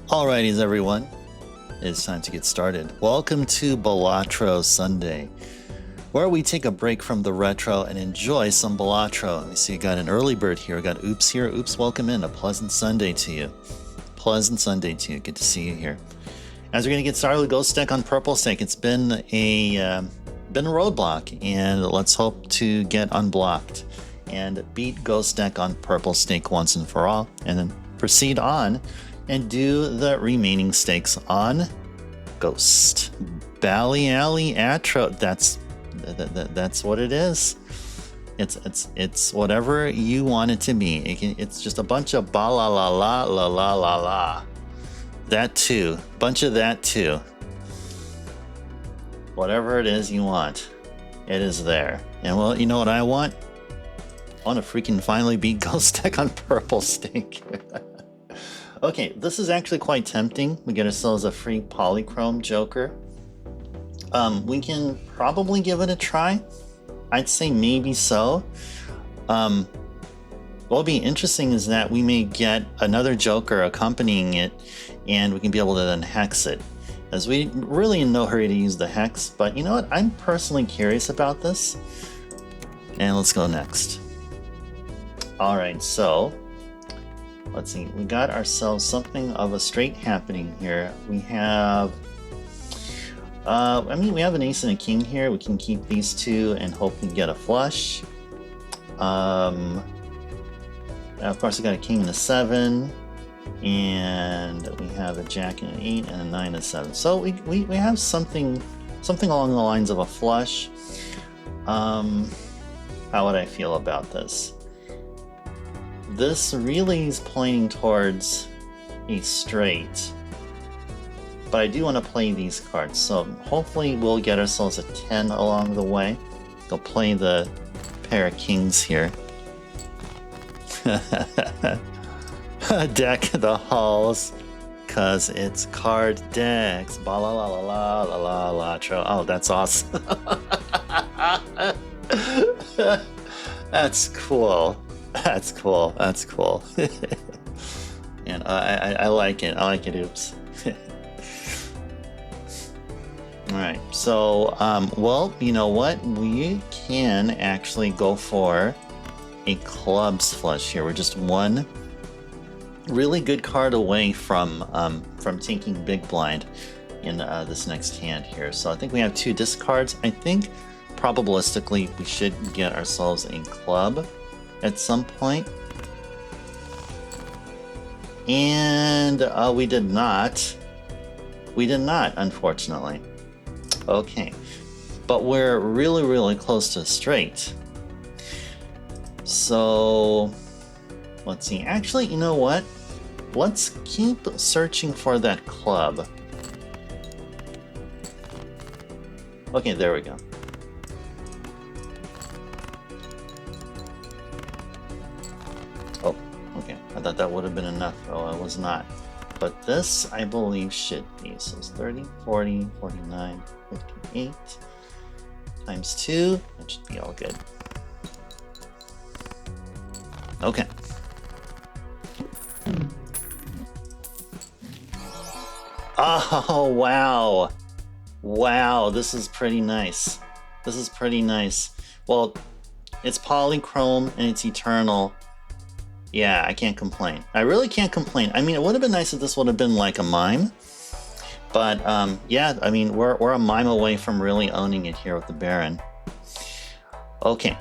Alrighties everyone, it's time to get started. Welcome to Balatro Sunday, where we take a break from the retro and enjoy some Balatro. Let me see, I got an early bird here. I got Oops here. Oops, welcome in. A pleasant Sunday to you. Pleasant Sunday to you. Good to see you here. As we're going to get started with Ghost Deck on Purple Snake, it's been a roadblock, and let's hope to get unblocked and beat Ghost Deck on Purple Snake once and for all, and then proceed on and do the remaining stakes on Ghost Balatro. That's what it is. It's whatever you want it to be. It's just a bunch of ba la la la la la la la. That too, bunch of that too. Whatever it is you want, it is there. And well, you know what I want? I want to freaking finally beat Ghost Deck on Purple Snake. Okay, this is actually quite tempting. We get ourselves a free Polychrome Joker. We can probably give it a try. I'd say maybe so. What'll be interesting is that we may get another Joker accompanying it, and we can be able to then hex it, as we really in no hurry to use the hex. But you know what? I'm personally curious about this. And let's go next. Alright, so let's see, we got ourselves something of a straight happening here. We have, we have an ace and a king here. We can keep these two and hope we get a flush. Of course, we got a king and a 7, and we have a jack and an 8, and a 9 and a 7. So we have something along the lines of a flush. How would I feel about this? This really is pointing towards a straight, but I do want to play these cards, so hopefully we'll get ourselves a 10 along the way. Go play the pair of kings here. Deck the halls, cause it's card decks. Ba la la la la la la la tro. Oh, that's awesome. That's cool. That's cool. That's cool. And I like it. I like it. Oops. All right. So, well, you know what? We can actually go for a clubs flush here. We're just one really good card away from taking big blind in this next hand here. So I think we have 2 discards. I think probabilistically we should get ourselves a club at some point, and we did not, unfortunately. Okay, but we're really close to straight. So let's see, actually, you know what, let's keep searching for that club. Okay, there we go. Oh, okay. I thought that would have been enough. Oh, it was not. But this, I believe, should be. So it's 30, 40, 49, 58 times 2. That should be all good. Okay. Oh, wow. Wow, this is pretty nice. This is pretty nice. Well, it's Polychrome and it's eternal. Yeah, I can't complain. I really can't complain. I mean, it would have been nice if this would have been like a mime. But, yeah, I mean, we're a mime away from really owning it here with the Baron. Okay,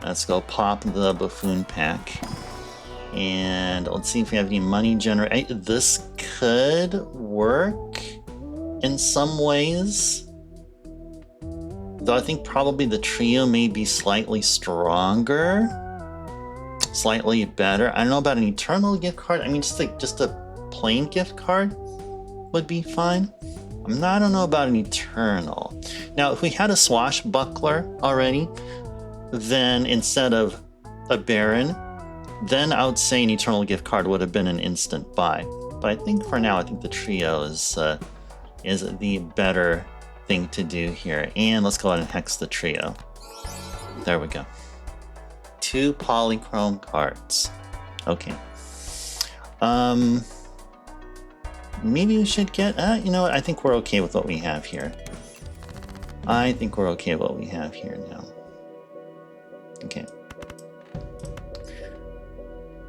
let's go pop the buffoon pack. And let's see if we have any money generate. This could work in some ways. Though I think probably the trio may be slightly stronger. Slightly better. I don't know about an eternal gift card. I mean, just a plain gift card would be fine. I don't know about an eternal. Now, if we had a swashbuckler already, then instead of a Baron, then I would say an eternal gift card would have been an instant buy. But I think for now, I think the trio is the better thing to do here. And let's go ahead and hex the trio. There we go. 2 Polychrome cards. Okay. Maybe we should get, you know what? I think we're okay with what we have here. I think we're okay with what we have here now. Okay.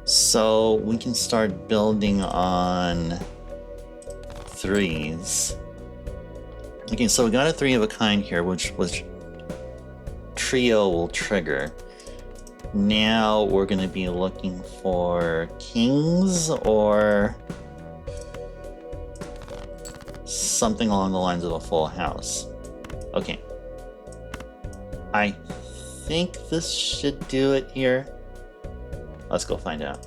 So we can start building on 3s. Okay, so we got a 3 of a kind here, which trio will trigger. Now we're going to be looking for kings or something along the lines of a full house. Okay. I think this should do it here. Let's go find out.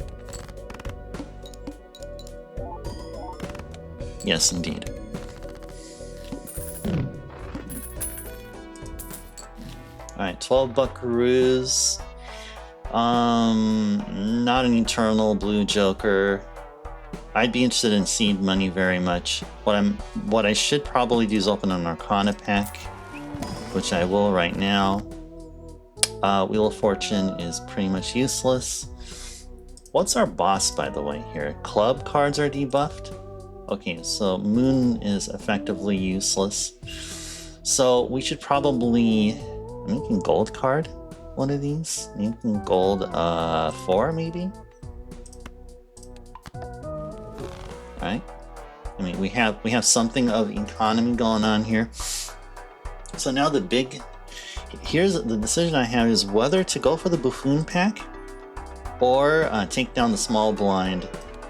Yes, indeed. Alright, 12 buckaroos. Not an eternal blue joker. I'd be interested in seed money very much. What I should probably do is open an Arcana pack, which I will right now. Wheel of Fortune is pretty much useless. What's our boss, by the way, here? Club cards are debuffed? Okay, so Moon is effectively useless. So we should probably... I mean, we can gold card one of these. You can gold 4, maybe? Alright. I mean, we have something of economy going on here. So now here's the decision I have is whether to go for the buffoon pack or take down the small blind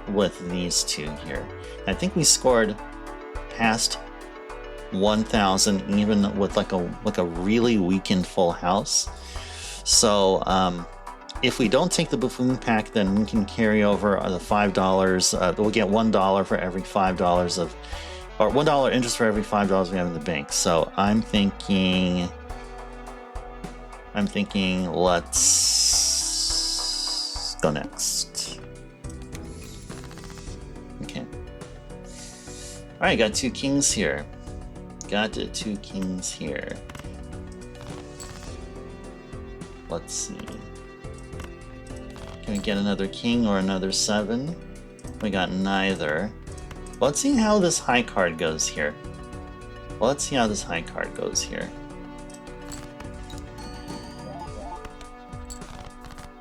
with these 2 here. I think we scored past 1,000 even with like a really weakened full house. So if we don't take the buffoon pack, then we can carry over the $5. We'll get $1 for every $5 of, or $1 interest for every $5 we have in the bank. So I'm thinking let's go next. Okay. All right, got 2 kings here. Got 2 kings here. Let's see. Can we get another king or another 7? We got neither. Let's see how this high card goes here.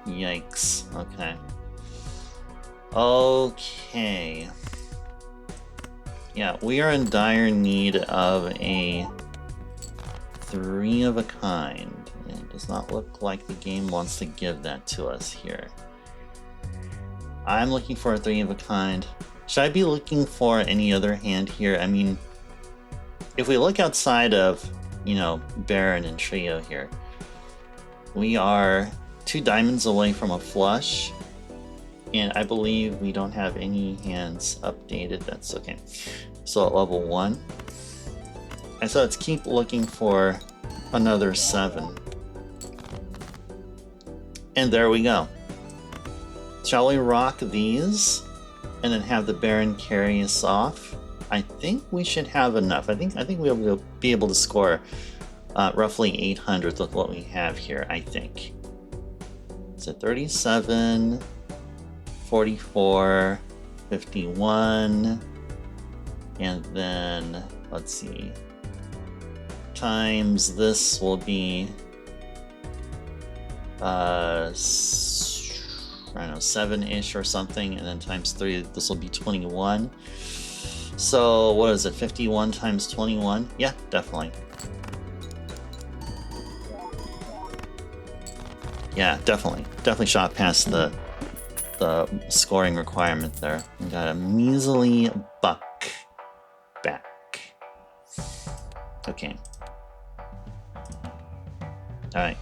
Yikes. Okay. Okay. Yeah, we are in dire need of a 3 of a kind. It does not look like the game wants to give that to us here. I'm looking for a 3 of a kind. Should I be looking for any other hand here? I mean, if we look outside of, you know, Baron and Trio here, we are 2 diamonds away from a flush, and I believe we don't have any hands updated. That's okay. So at level 1. And so let's keep looking for another 7. And there we go. Shall we rock these and then have the Baron carry us off? I think we should have enough. I think we'll be able to score roughly 800 with what we have here, I think. So 37, 44, 51, and then, let's see, times this will be, I don't know, 7-ish or something, and then times 3, this will be 21. So what is it, 51 times 21? Yeah, definitely. Yeah, definitely shot past the scoring requirement there. We got a measly buck back. Okay. Alright.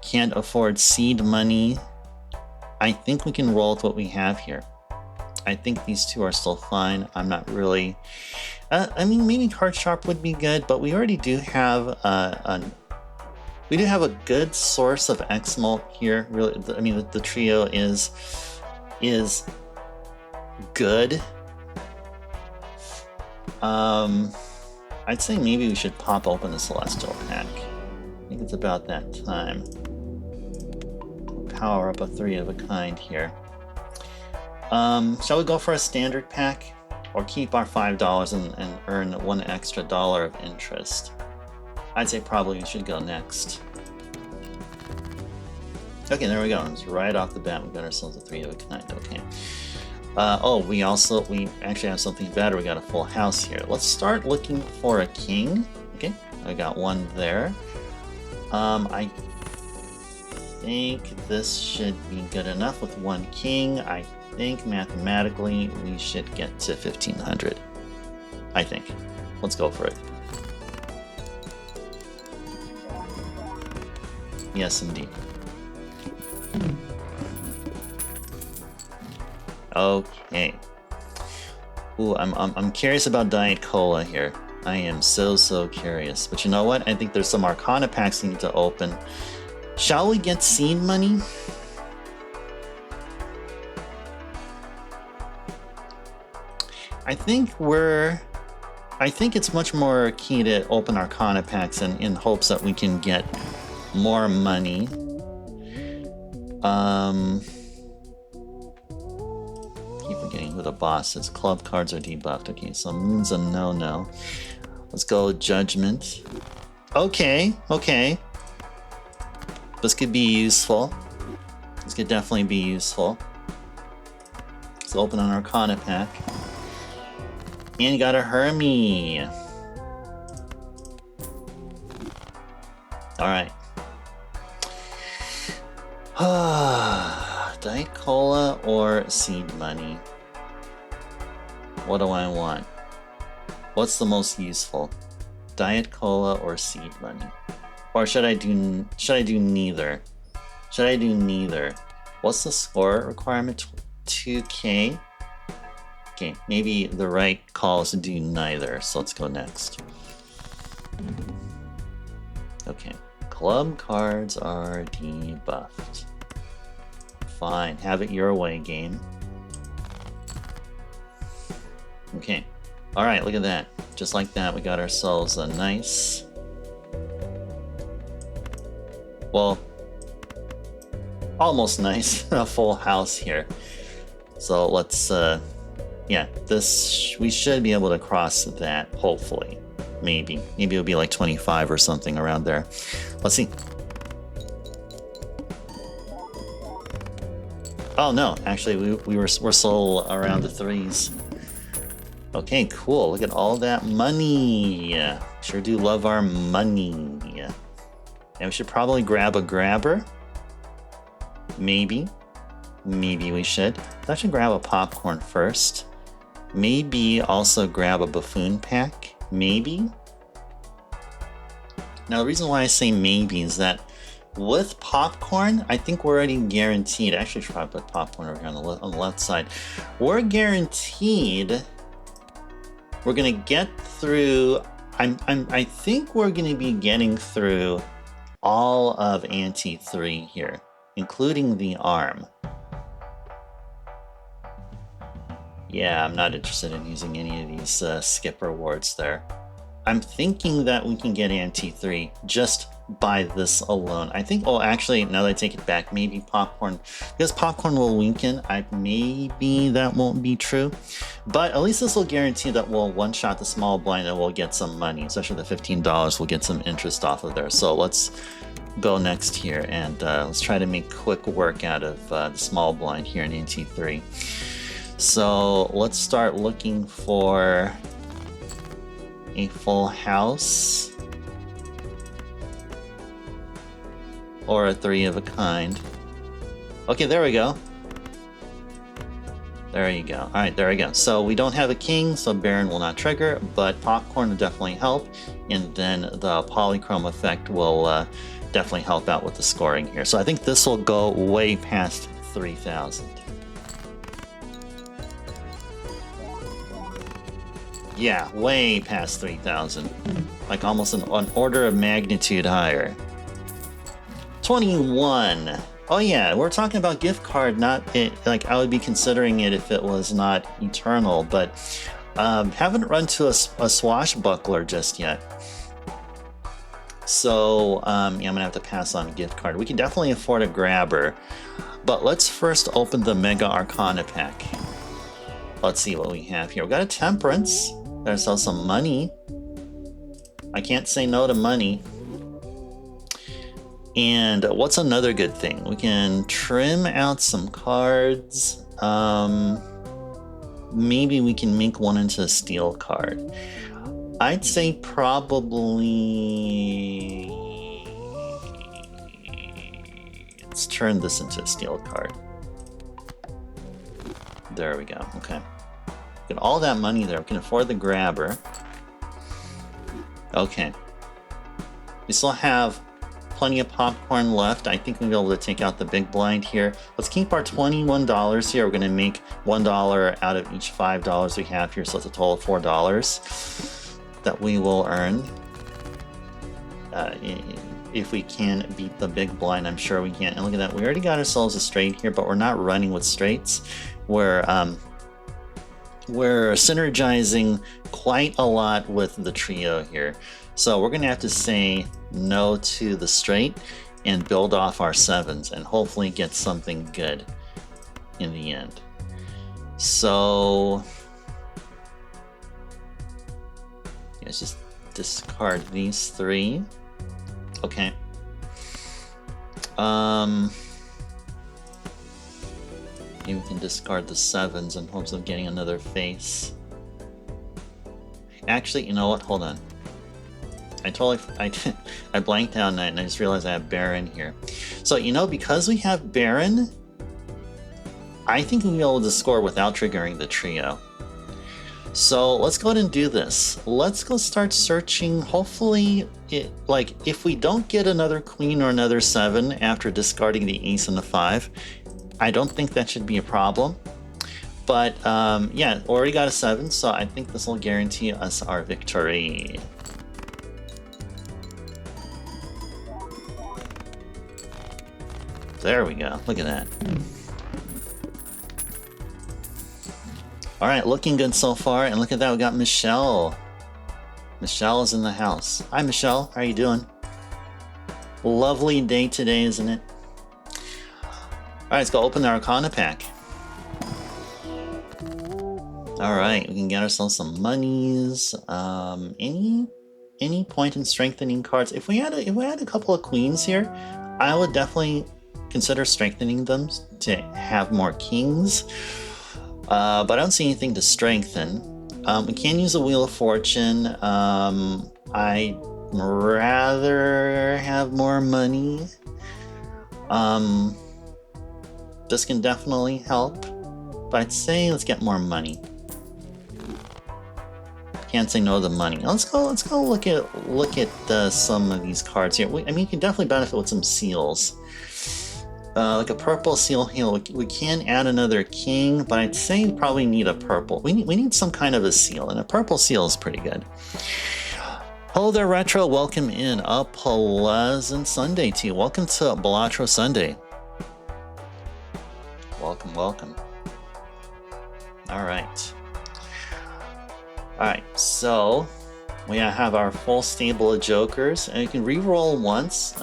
Can't afford seed money. I think we can roll with what we have here. I think these two are still fine. I'm not really... I mean, maybe Card Sharp would be good, but we already do have we do have a good source of xmult here. Really, I mean, the trio is good. I'd say maybe we should pop open the Celestial pack. I think it's about that time. Power up a 3 of a kind here. Shall we go for a standard pack, or keep our $5 and earn $1 extra of interest? I'd say probably we should go next. Okay, there we go. It's right off the bat. We got ourselves a 3 of a kind. Okay. Oh, we actually have something better. We got a full house here. Let's start looking for a king. Okay, I got one there. I think this should be good enough with 1 king. I think mathematically we should get to 1500. I think. Let's go for it. Yes, indeed. Okay. Ooh, I'm curious about Diet Cola here. I am so curious. But you know what? I think there's some Arcana packs we need to open. Shall we get seed money? I think it's much more key to open Arcana packs in hopes that we can get more money. Keep forgetting who the boss is. Club cards are debuffed. Okay, so Moon's a no-no. Let's go Judgment. Okay. This could be useful. This could definitely be useful. Let's open an Arcana pack. And you got a Hermie. Alright. Diet Cola or seed money? What do I want? What's the most useful? Diet Cola or seed money? Or should I do neither? Should I do neither? What's the score requirement? 2K? Okay, maybe the right call is to do neither, so let's go next. Okay, club cards are debuffed. Fine, have it your way, game. Okay, alright, look at that. Just like that, we got ourselves a nice... well, almost nice, a full house here. So let's, yeah, we should be able to cross that, hopefully. Maybe it'll be like 25 or something around there. Let's see. Oh no, actually we're still around the 3s. Okay, cool. Look at all that money. Sure do love our money. And we should probably grab a grabber. Maybe we should. I should grab a popcorn first. Maybe also grab a buffoon pack. Maybe. Now the reason why I say maybe is that with popcorn, I think we're already guaranteed. Actually, I should probably put popcorn over here on the left side. We're guaranteed we're gonna get through, I think we're going to be getting through all of Ante 3 here, including the arm. Yeah, I'm not interested in using any of these skip rewards there. I'm thinking that we can get Ante 3 just by this alone. I think, oh, actually, now that I take it back, maybe popcorn, because popcorn will weaken. Maybe that won't be true, but at least this will guarantee that we'll one-shot the small blind and we'll get some money, especially the $15. We'll get some interest off of there. So let's go next here and let's try to make quick work out of the small blind here in Ante 3. So let's start looking for a full house or a 3 of a kind. Okay, there we go. There you go. All right, there we go. So we don't have a king, so Baron will not trigger, but popcorn will definitely help, and then the polychrome effect will definitely help out with the scoring here. So I think this will go way past 3,000. Yeah, way past 3,000. Like almost an order of magnitude higher. 21. Oh yeah, we're talking about gift card, not it. Like I would be considering it if it was not eternal, but haven't run to a swashbuckler just yet. So yeah, I'm gonna have to pass on a gift card. We can definitely afford a grabber, but let's first open the Mega Arcana pack. Let's see what we have here. We got a Temperance. Gotta sell some money. I can't say no to money. And what's another good thing? We can trim out some cards. Maybe we can make one into a steel card. I'd say probably... Let's turn this into a steel card. There we go. Okay. Get all that money there. We can afford the grabber. Okay. We still have plenty of popcorn left. I think we'll be able to take out the big blind here. Let's keep our $21 here. We're going to make $1 out of each $5 we have here, so it's a total of $4 that we will earn. If we can beat the big blind, I'm sure we can. And look at that. We already got ourselves a straight here, but we're not running with straights. We're synergizing quite a lot with the trio here. So we're going to have to say no to the straight and build off our sevens and hopefully get something good in the end. So let's just discard these 3. Okay. Maybe we can discard the 7s in hopes of getting another face. Actually, you know what? Hold on. I blanked out and I just realized I have Baron here. So, you know, because we have Baron, I think we'll be able to score without triggering the trio. So let's go ahead and do this. Let's go start searching. Hopefully, if we don't get another queen or another 7 after discarding the ace and the 5, I don't think that should be a problem. But yeah, already got a 7, so I think this will guarantee us our victory. There we go. Look at that. All right, looking good so far. And look at that, we got Michelle. Michelle is in the house. Hi, Michelle. How are you doing? Lovely day today, isn't it? All right, let's go open the Arcana pack. All right, we can get ourselves some monies. Any point in strengthening cards? If we had a couple of queens here, I would definitely consider strengthening them to have more kings. But I don't see anything to strengthen. We can use a Wheel of Fortune. I'd rather have more money. This can definitely help, but I'd say let's get more money. Can't say no to the money. Let's go look at some of these cards here. I mean, you can definitely benefit with some seals. Like a purple seal heal. We can add another king, but I'd say we probably need a purple. We need some kind of a seal, and a purple seal is pretty good. Hello there, Retro. Welcome in. A pleasant Sunday to you. Welcome to Balatro Sunday. Welcome, welcome. All right. All right, so we have our full stable of jokers, and you can re-roll once.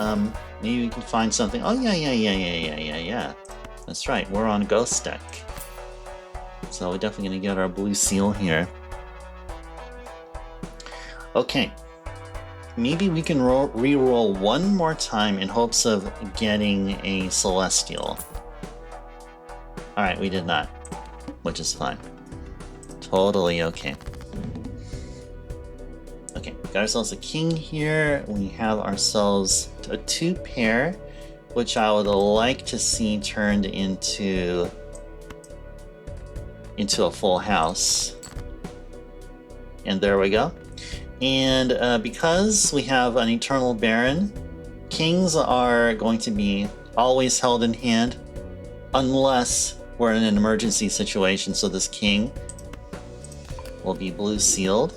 Maybe you can find something. Oh, yeah. That's right, we're on Ghost deck. So we're definitely going to get our blue seal here. Okay. Maybe we can re-roll one more time in hopes of getting a Celestial. Alright, we did not, which is fine. Totally okay. Okay, got ourselves a king here. We have ourselves a 2 pair, which I would like to see turned into a full house. And there we go. And because we have an Eternal Baron, kings are going to be always held in hand unless we're in an emergency situation. So this king will be blue sealed.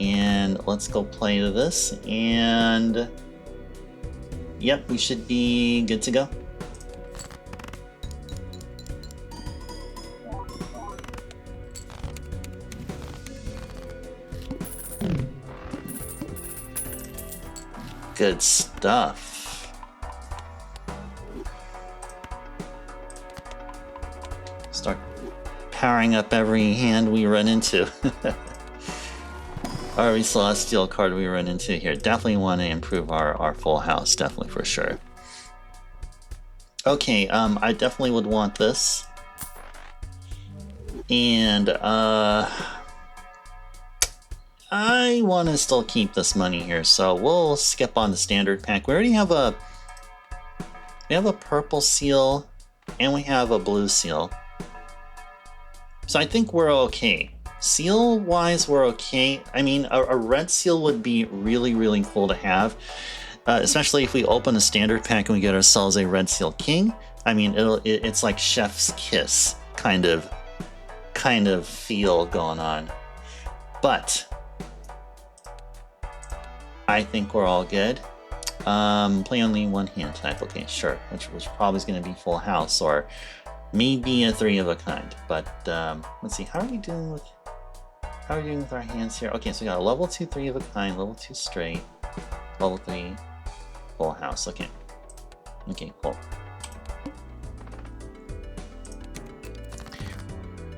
And let's go play this. And yep, we should be good to go. Good stuff. Start powering up every hand we run into. Every Celestial card we run into here. Definitely want to improve our full house, definitely for sure. Okay, I definitely would want this. And I want to still keep this money here, so we'll skip on the standard pack. We already have a purple seal and we have a blue seal. So I think we're okay. Seal wise, we're okay. I mean, a red seal would be really, really cool to have, especially if we open a standard pack and we get ourselves a red seal king. I mean, it's like chef's kiss kind of feel going on. But I think we're all good. Play only one hand type. Okay, sure. Which probably is going to be full house or maybe a 3 of a kind. But let's see. How are we doing with our hands here? Okay, so we got a level 2 3 of a kind, level 2 straight, level 3 full house. Okay. Okay, cool.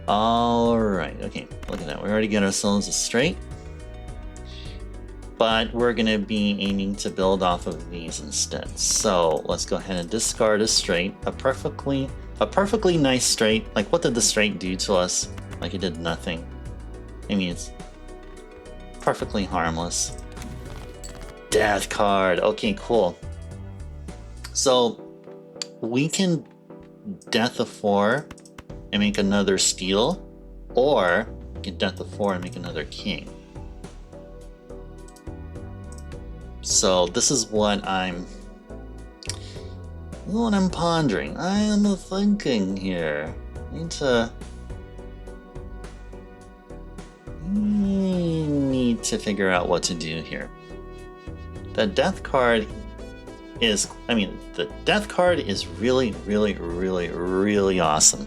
All right. Okay, look at that. We already got ourselves a straight. But we're going to be aiming to build off of these instead. So let's go ahead and discard a straight. A perfectly nice straight. Like, what did the straight do to us? Like, it did nothing. I mean, it's perfectly harmless. Death card. Okay, cool. So we can death a 4 and make another steal, or we can death a 4 and make another king. So this is what I'm pondering. I am thinking here. Need to figure out what to do here. The death card is, the death card is really, really, really, really awesome.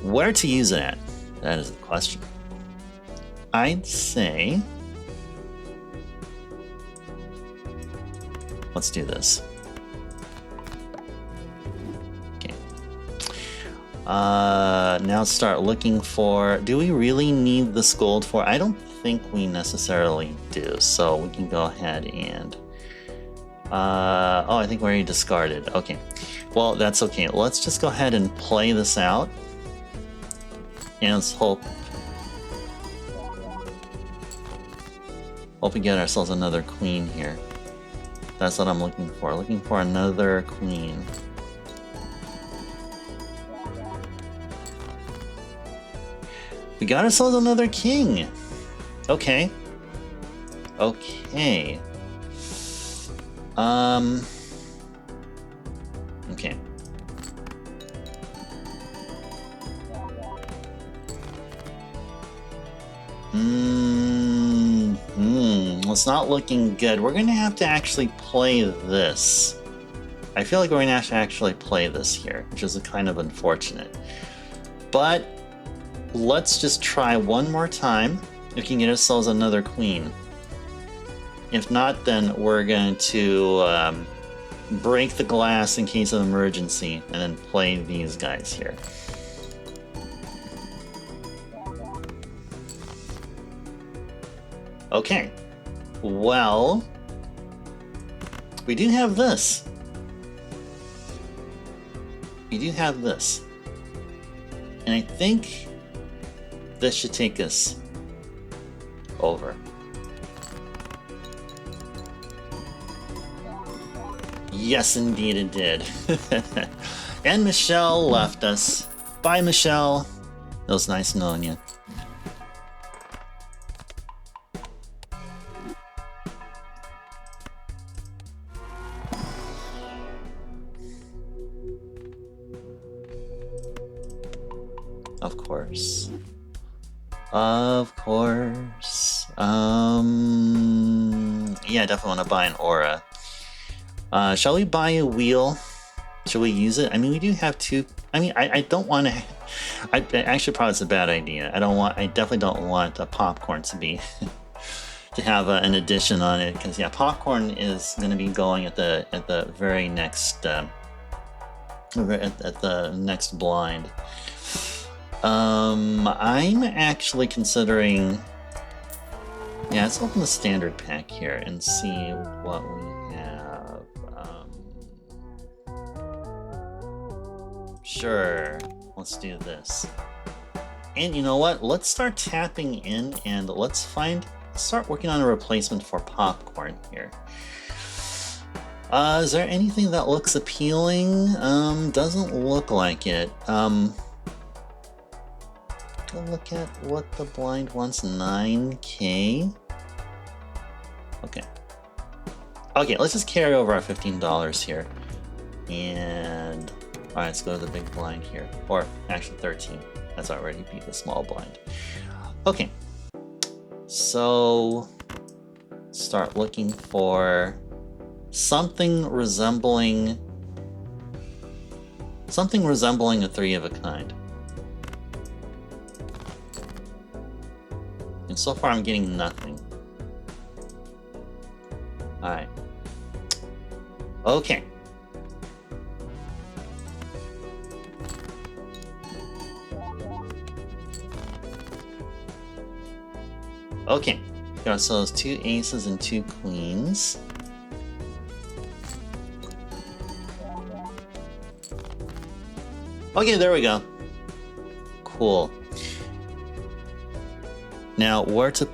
Where to use it at? That is the question. I'd say let's do this. Okay. Now start looking for, do we really need this gold for? I don't think we necessarily do. So we can go ahead and, oh, I think we already discarded. Okay. Well, that's okay. Let's just go ahead and play this out. And let's hope we get ourselves another queen here. That's what I'm looking for. Looking for another queen. We got ourselves another king. Okay. Okay. Okay. It's not looking good. We're going to have to actually play this. I feel like we're going to have to actually play this here, which is kind of unfortunate. But let's just try one more time. We can get ourselves another queen. If not, then we're going to break the glass in case of emergency and then play these guys here. Okay, well, we do have this. We do have this. And I think this should take us over. Yes, indeed it did. And Michelle left us. Bye, Michelle. It was nice knowing you. Of course. Of course. Yeah, I definitely want to buy an aura. Shall we buy a wheel? Should we use it? I mean, we do have two. I mean, I don't want to. Actually, probably it's a bad idea. I definitely don't want a popcorn to be to have an addition on it, because yeah, popcorn is going to be going at the very next at the next blind. I'm actually considering. Yeah, let's open the standard pack here and see what we have. Sure, let's do this. And you know what? Let's start tapping in and let's start working on a replacement for popcorn here. Is there anything that looks appealing? Doesn't look like it. Look at what the blind wants. 9K. Okay. Okay, let's just carry over our $15 here. And alright, let's go to the big blind here. Or actually 13. That's already beat the small blind. Okay. So start looking for something resembling a 3 of a kind. And so far I'm getting nothing. Alright. Okay. Okay. Got ourselves 2 aces and 2 queens. Okay, there we go. Cool. Now, where to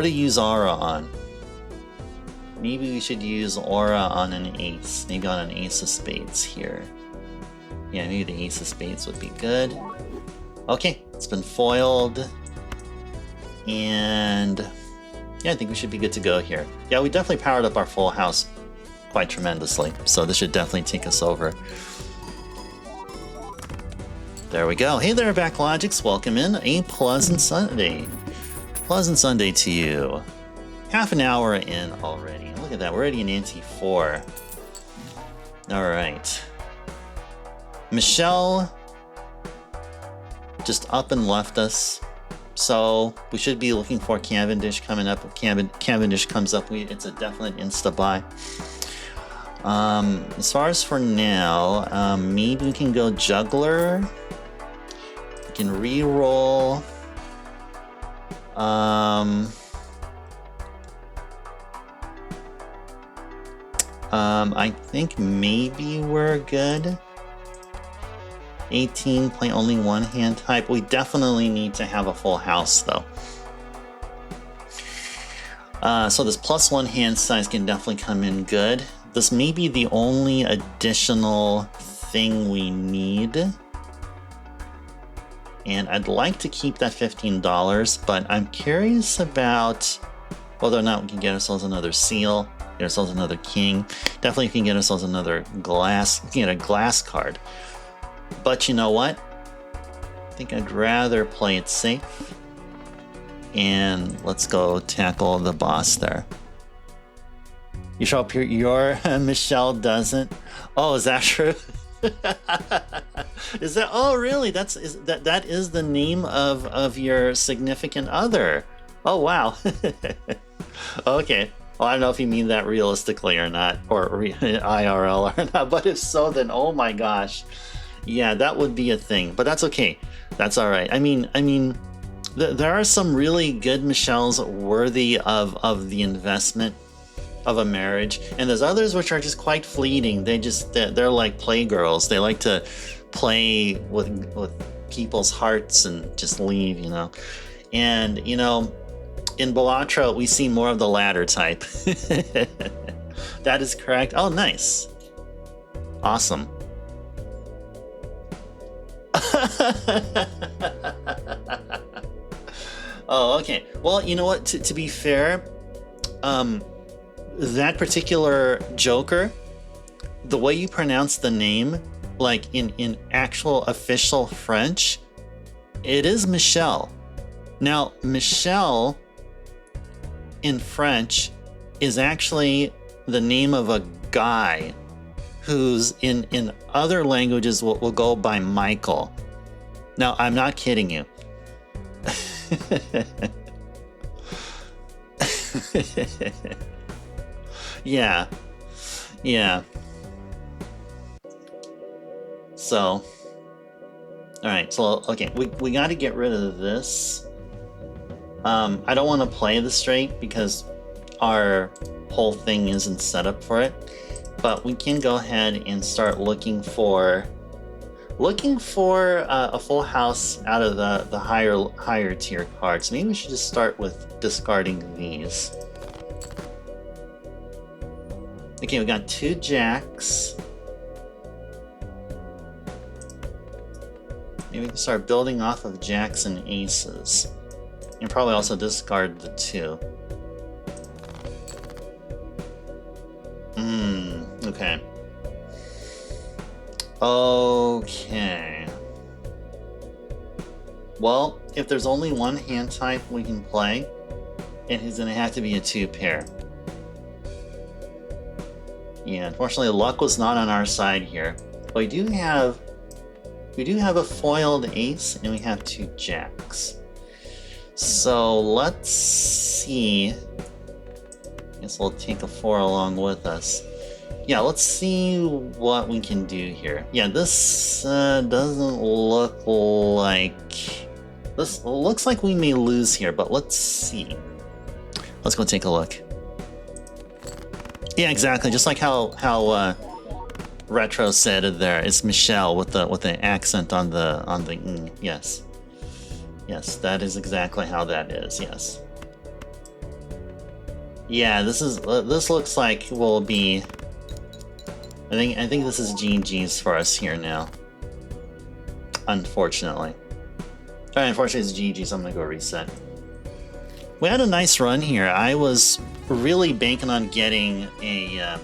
use aura on? Maybe we should use aura on an ace. Maybe on an ace of spades here. Yeah, maybe the ace of spades would be good. Okay, it's been foiled. And yeah, I think we should be good to go here. Yeah, we definitely powered up our full house quite tremendously. So this should definitely take us over. There we go. Hey there, Backlogics. Welcome in. A pleasant Sunday. Pleasant Sunday to you. Half an hour in already. Look at that. We're already in Ante 4. All right. Michelle just up and left us. So we should be looking for Cavendish coming up. If Cavendish comes up, it's a definite insta-buy. As far as for now, maybe we can go Juggler. We can re-roll. I think maybe we're good. 18, play only one hand type. We definitely need to have a full house though. So this +1 hand size can definitely come in good. This may be the only additional thing we need. And I'd like to keep that $15, but I'm curious about whether or not we can get ourselves another seal, get ourselves another king. Definitely can get ourselves another glass, we can get a glass card. But you know what? I think I'd rather play it safe And let's go tackle the boss there. You show up here, your Michelle doesn't. Oh, is that true? Is that, oh really? That is the name of your significant other. Oh wow. Okay. Well, I don't know if you mean that realistically or not, or IRL or not, but if so, then oh my gosh. Yeah, that would be a thing, but that's okay. That's all right. I mean, there are some really good Michelles worthy of the investment of a marriage, and there's others which are just quite fleeting. They're like playgirls. They like to play with people's hearts and just leave, you know. And you know, in Balatro we see more of the latter type. That is correct. Oh, nice. Awesome. Oh, okay. Well, you know what? To be fair, that particular Joker, the way you pronounce the name, like in actual official French, it is Michelle. Now, Michelle in French is actually the name of a guy who's in other languages will go by Michael. Now, I'm not kidding you. Yeah. So, all right. So, okay, we got to get rid of this. I don't want to play this straight because our whole thing isn't set up for it. But we can go ahead and start looking for a full house out of the higher tier cards. Maybe we should just start with discarding these. Okay, we got 2 jacks. Maybe we can start building off of jacks and aces. And probably also discard the 2. Okay. Okay. Well, if there's only one hand type we can play, it is going to have to be a 2-pair. Yeah, unfortunately, luck was not on our side here. But we do have a foiled ace, and we have 2 jacks. So let's see. I guess we'll take a 4 along with us. Yeah, let's see what we can do here. Yeah, this doesn't look like... This looks like we may lose here, but let's see. Let's go take a look. Yeah, exactly. Just like how Retro said it there. It's Michelle with the accent on the yes. Yes, that is exactly how that is. Yes. Yeah, this looks like will be. I think this is GG's for us here now. Unfortunately. Alright, unfortunately it's GG's. I'm gonna go reset. We had a nice run here. I was really banking on getting a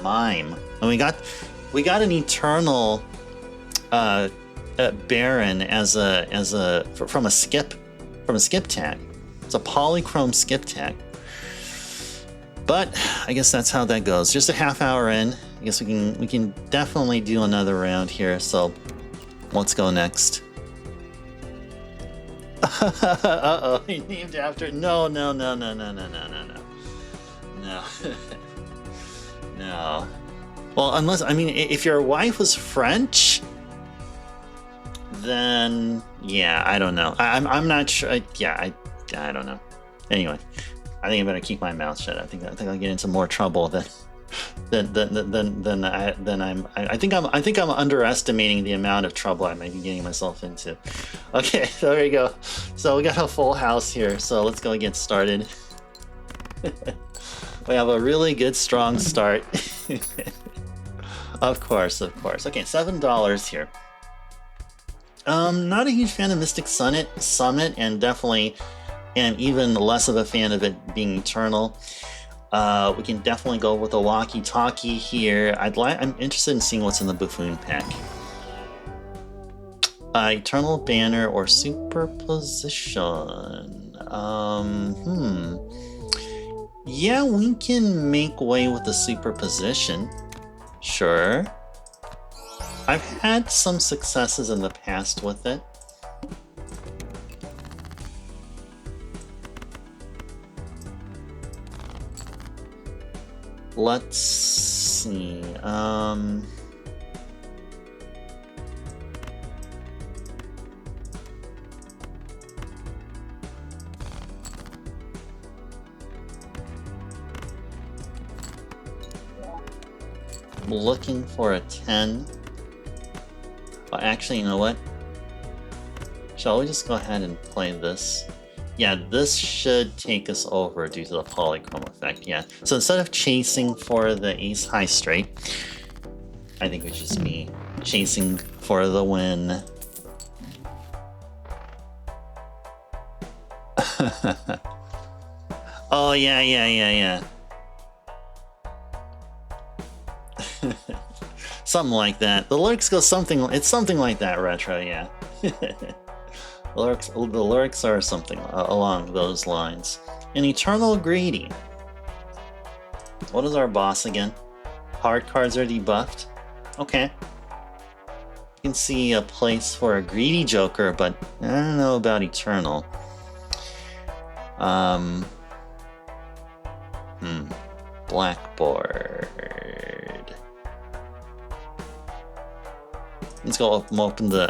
mime, and we got an eternal Baron from a skip tag. It's a Polychrome skip tag. But I guess that's how that goes. Just a half hour in. I guess we can definitely do another round here. So let's go next. Uh-oh, he named after... No. No. No. Well, unless... I mean, if your wife was French, then... Yeah, I don't know. I'm not sure. I don't know. Anyway, I think I better keep my mouth shut. I think I'll get into more trouble than I think I'm underestimating the amount of trouble I might be getting myself into. Okay, so there you go. So we got a full house here. So let's go and get started. We have a really good strong start. Of course. Okay, $7 here. Not a huge fan of Mystic Summit, and definitely am even less of a fan of it being eternal. We can definitely go with a walkie-talkie here. I'm interested in seeing what's in the Buffoon pack. Eternal Banner or Superposition. Yeah, we can make way with the superposition. Sure. I've had some successes in the past with it. Let's see. Looking for a 10. Well, actually, you know what? Shall we just go ahead and play this? Yeah, this should take us over due to the Polychrome effect, yeah. So instead of chasing for the ace high straight, I think it should just be chasing for the win. Oh, yeah. Something like that. The lyrics go something, it's something like that, Retro, yeah. The lyrics are something along those lines. An Eternal Greedy. What is our boss again? Hard cards are debuffed. Okay. You can see a place for a Greedy Joker, but I don't know about Eternal. Blackboard. Let's go open the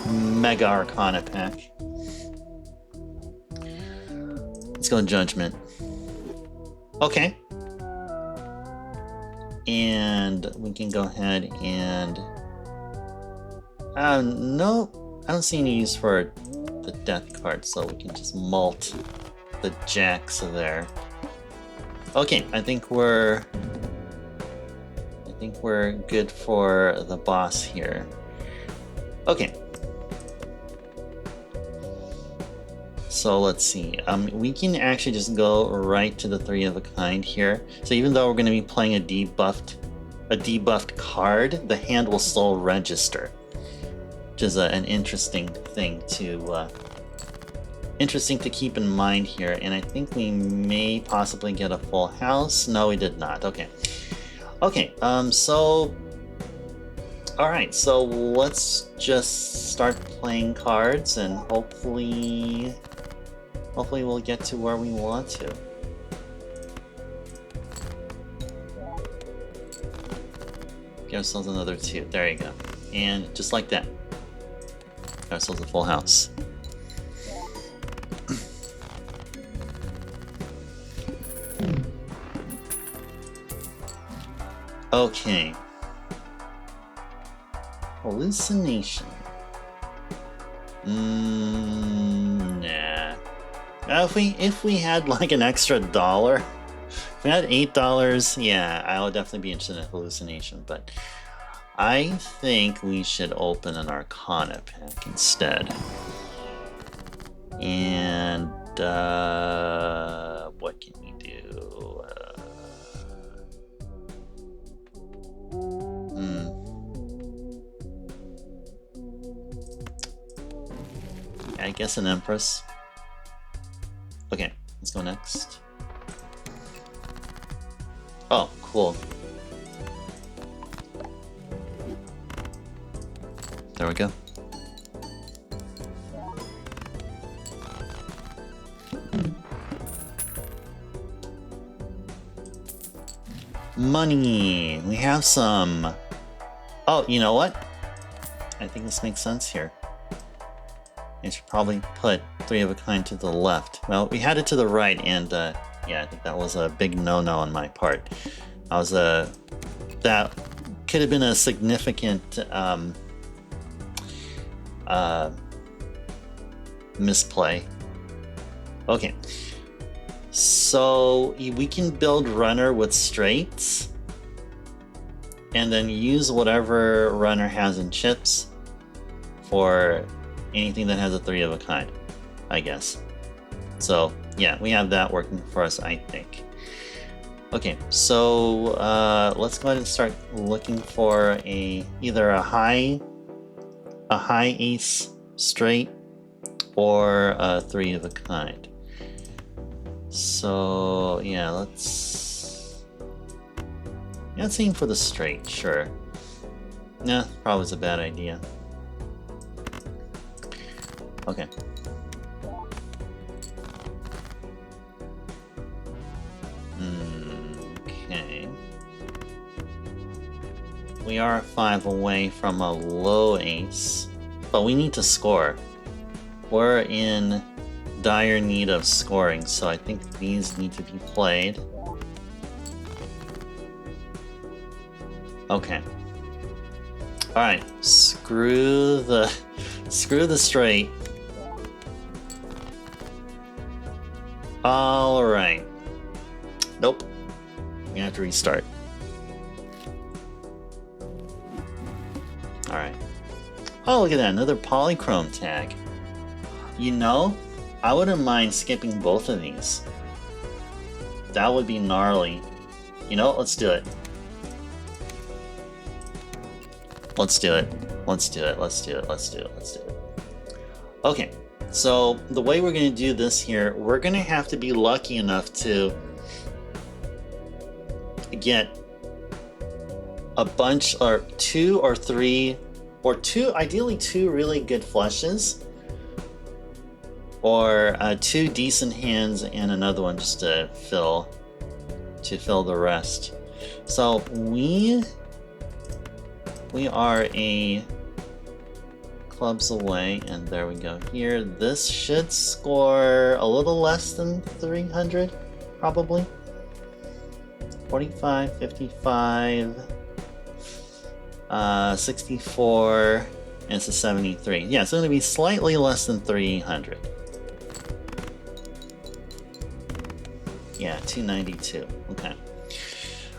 Mega Arcana pack. Let's go Judgment. Okay. And we can go ahead and... no, I don't see any use for the Death card, so we can just mult the jacks there. Okay, I think we're good for the boss here. Okay. So let's see. We can actually just go right to the 3 of a kind here. So even though we're going to be playing a debuffed card, the hand will still register, which is an interesting thing to keep in mind here. And I think we may possibly get a full house. No, we did not. Okay. Okay. So. All right. So let's just start playing cards, and hopefully we'll get to where we want to. Get ourselves another 2. There you go. And just like that, get ourselves a full house. Okay. Hallucination. Nah. If we had like an extra $1, if we had $8, yeah, I would definitely be interested in hallucination. But I think we should open an Arcana pack instead. And what can we do? I guess an Empress. Okay, let's go next. Oh, cool. There we go. Money! We have some. Oh, you know what? I think this makes sense here. I should probably put 3 of a kind to the left. Well, we had it to the right, and yeah, I think that was a big no-no on my part. That could have been a significant misplay. Okay, so we can build runner with straights, and then use whatever runner has in chips for anything that has a 3 of a kind, I guess. So yeah, we have that working for us, I think. Okay, so let's go ahead and start looking for either a high ace straight or a 3 of a kind. So yeah, let's aim for the straight, sure. Nah, probably is a bad idea. Okay. Okay. We are 5 away from a low ace, but we need to score. We're in dire need of scoring, so I think these need to be played. Okay. Alright, screw the straight. Alright. Nope. We have to restart. Alright. Oh, look at that, another Polychrome tag. You know, I wouldn't mind skipping both of these. That would be gnarly. You know, let's do it. Let's do it. Let's do it. Let's do it. Let's do it. Let's do it. Okay, so the way we're going to do this here, we're going to have to be lucky enough to get a bunch, or 2 or 3, or 2, ideally 2 really good flushes, or 2 decent hands and another one just to fill the rest. So we are a clubs away, and there we go here. This should score a little less than 300, probably. 45, 55, 64, and it's a 73. Yeah, it's going to be slightly less than 300. Yeah, 292. Okay.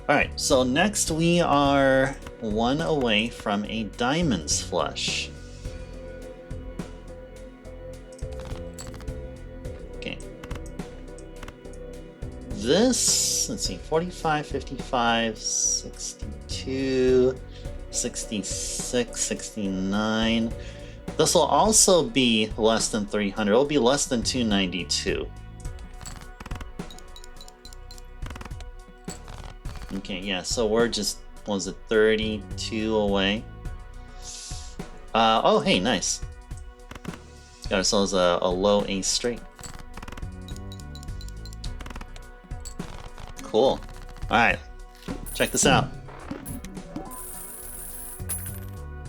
Alright, so next we are 1 away from a diamonds flush. Okay. This, let's see, 45, 55, 62, 66, 69. This will also be less than 300. It'll be less than 292. Okay, yeah, so we're just, what was it, 32 away? Oh, hey, nice. Got ourselves a low ace straight. Cool. Alright, check this out.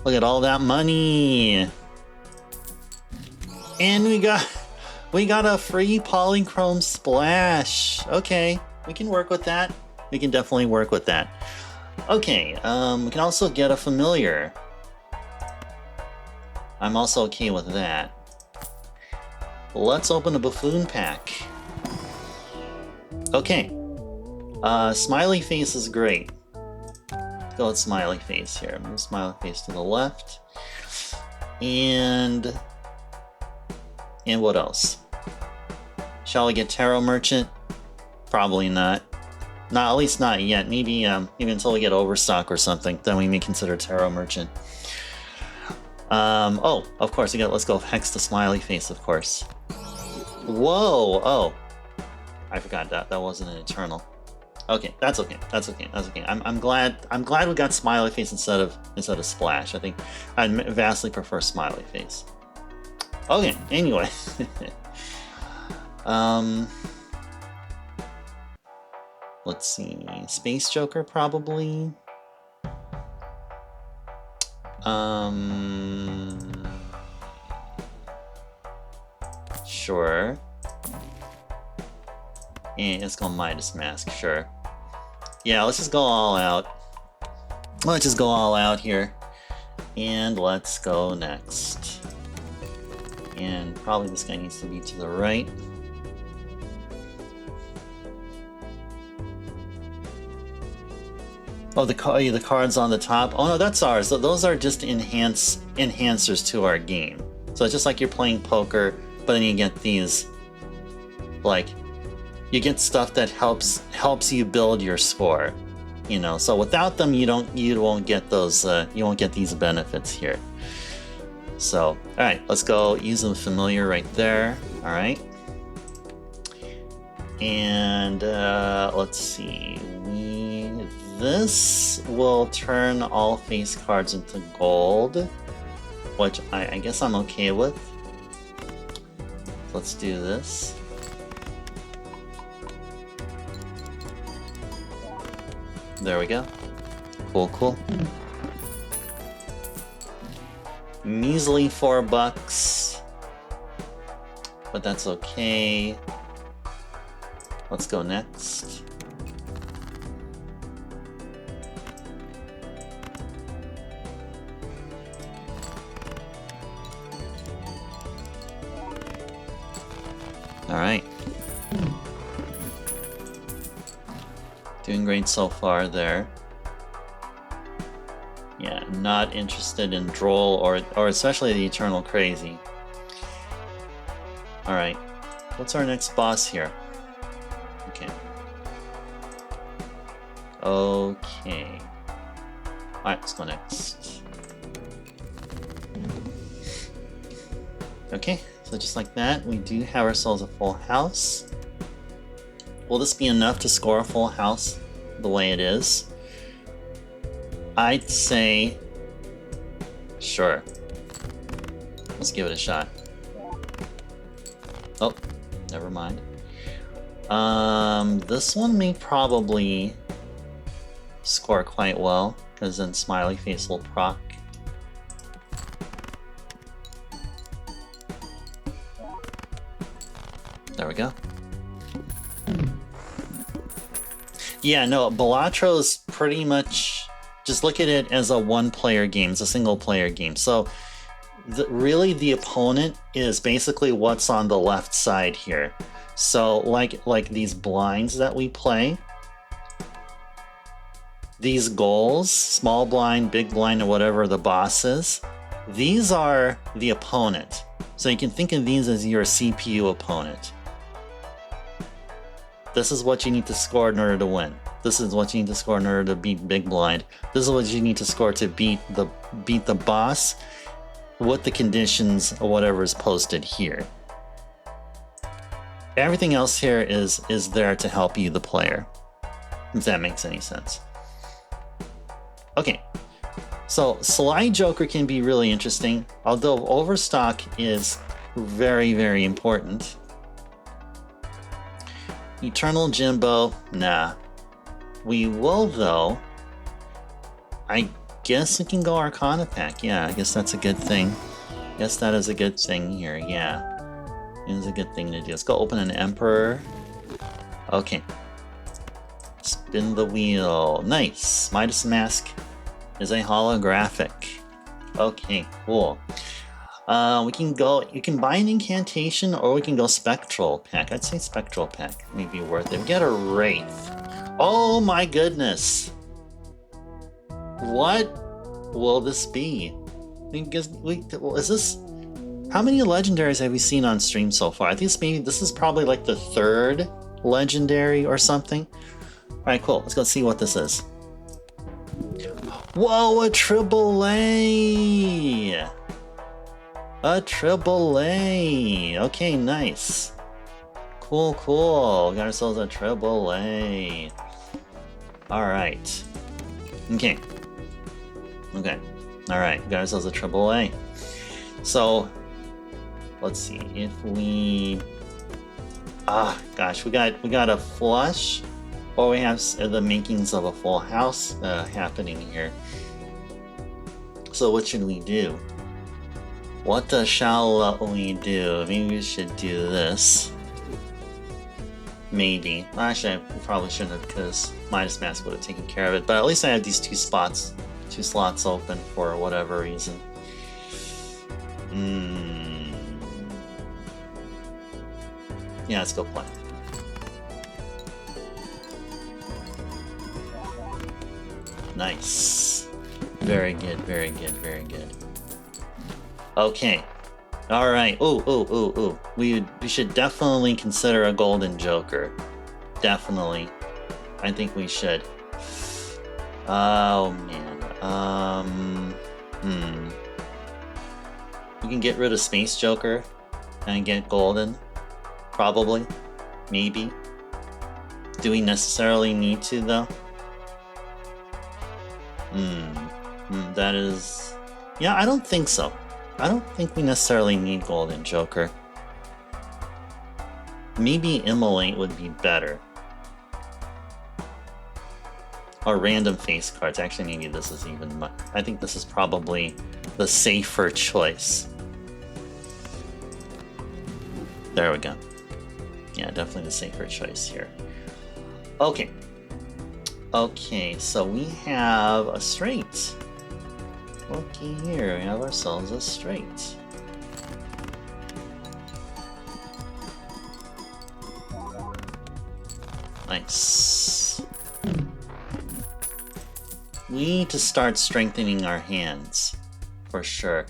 Look at all that money! And we got a free Polychrome splash! Okay, we can work with that. We can definitely work with that. Okay, we can also get a familiar. I'm also okay with that. Let's open a buffoon pack. Okay. Smiley Face is great. Let's go with Smiley Face here. Move Smiley Face to the left. And what else? Shall we get Tarot Merchant? Probably not. At least not yet. Maybe until we get Overstock or something, then we may consider Tarot Merchant. Oh, of course, let's go Hex the Smiley Face, of course. Whoa! Oh, I forgot that wasn't an Eternal. Okay, that's okay. That's okay. That's okay. I'm glad we got Smiley Face instead of Splash. I think I'd vastly prefer Smiley Face. Okay. Anyway. Let's see. Space Joker, probably. Sure. And let's go Midas Mask, sure. Yeah, let's just go all out. Let's just go all out here. And let's go next. And probably this guy needs to be to the right. Oh, the cards on the top. Oh no, that's ours. Those are just enhancers to our game. So it's just like you're playing poker, but then you get these, like, you get stuff that helps you build your score. You know, so without them, you won't get those. You won't get these benefits here. So, all right, let's go use the familiar right there. All right. And let's see. This will turn all face cards into gold, which I guess I'm okay with. Let's do this. There we go. Cool, cool. Measly $4, but that's okay. Let's go next. All right. Doing great so far there. Yeah, not interested in Droll or especially the Eternal Crazy. All right. What's our next boss here? Okay. Okay. All right, let's go next. Okay, so just like that, we do have ourselves a full house. Will this be enough to score a full house the way it is? I'd say sure. Let's give it a shot. Oh, never mind. This one may probably score quite well, because then Smiley Face will proc. There we go. Yeah, no, Balatro's pretty much, just look at it as a one-player game. It's a single-player game. So, really the opponent is basically what's on the left side here. So, like these blinds that we play, these goals, small blind, big blind, or whatever the boss is, these are the opponent. So you can think of these as your CPU opponent. This is what you need to score in order to win. This is what you need to score in order to beat Big Blind. This is what you need to score to beat the boss with the conditions or whatever is posted here. Everything else here is there to help you, the player, if that makes any sense. Okay, so Slide Joker can be really interesting, although Overstock is very, very important. Eternal Jimbo, nah. We will, though. I guess we can go Arcana Pack. Yeah, I guess that's a good thing. Guess that is a good thing here, yeah. It is a good thing to do. Let's go open an Emperor. Okay. Spin the wheel. Nice. Midas Mask is a holographic. Okay, cool. We can go, you can buy an incantation or we can go Spectral Pack. I'd say Spectral Pack may be worth it. We get a Wraith. Oh my goodness. What will this be? Is this, how many legendaries have we seen on stream so far? I think this is probably like the third legendary or something. All right, cool. Let's go see what this is. Whoa, a Triboulet! A Triboulet! Okay, nice. Cool, cool. Got ourselves a Triboulet. Alright. Okay. Okay. Alright, got ourselves a Triboulet. So, let's see. If we... gosh, we got a flush, or we have the makings of a full house happening here. So what should we do? What shall we do? Maybe we should do this. Maybe. Actually, I probably shouldn't have, because Midas Mask would have taken care of it. But at least I have these two slots open for whatever reason. Yeah, let's go play. Nice. Very good, very good, very good. Okay. Alright. Ooh. We should definitely consider a Golden Joker. Definitely. I think we should. Oh, man. We can get rid of Space Joker and get Golden. Probably. Maybe. Do we necessarily need to, though? That is... Yeah, I don't think so. I don't think we necessarily need Golden Joker. Maybe Immolate would be better. Or random face cards. Actually, maybe this is even... I think this is probably the safer choice. There we go. Yeah, definitely the safer choice here. Okay. Okay, so we have a straight. Looky here, we have ourselves a straight. Nice. We need to start strengthening our hands, for sure.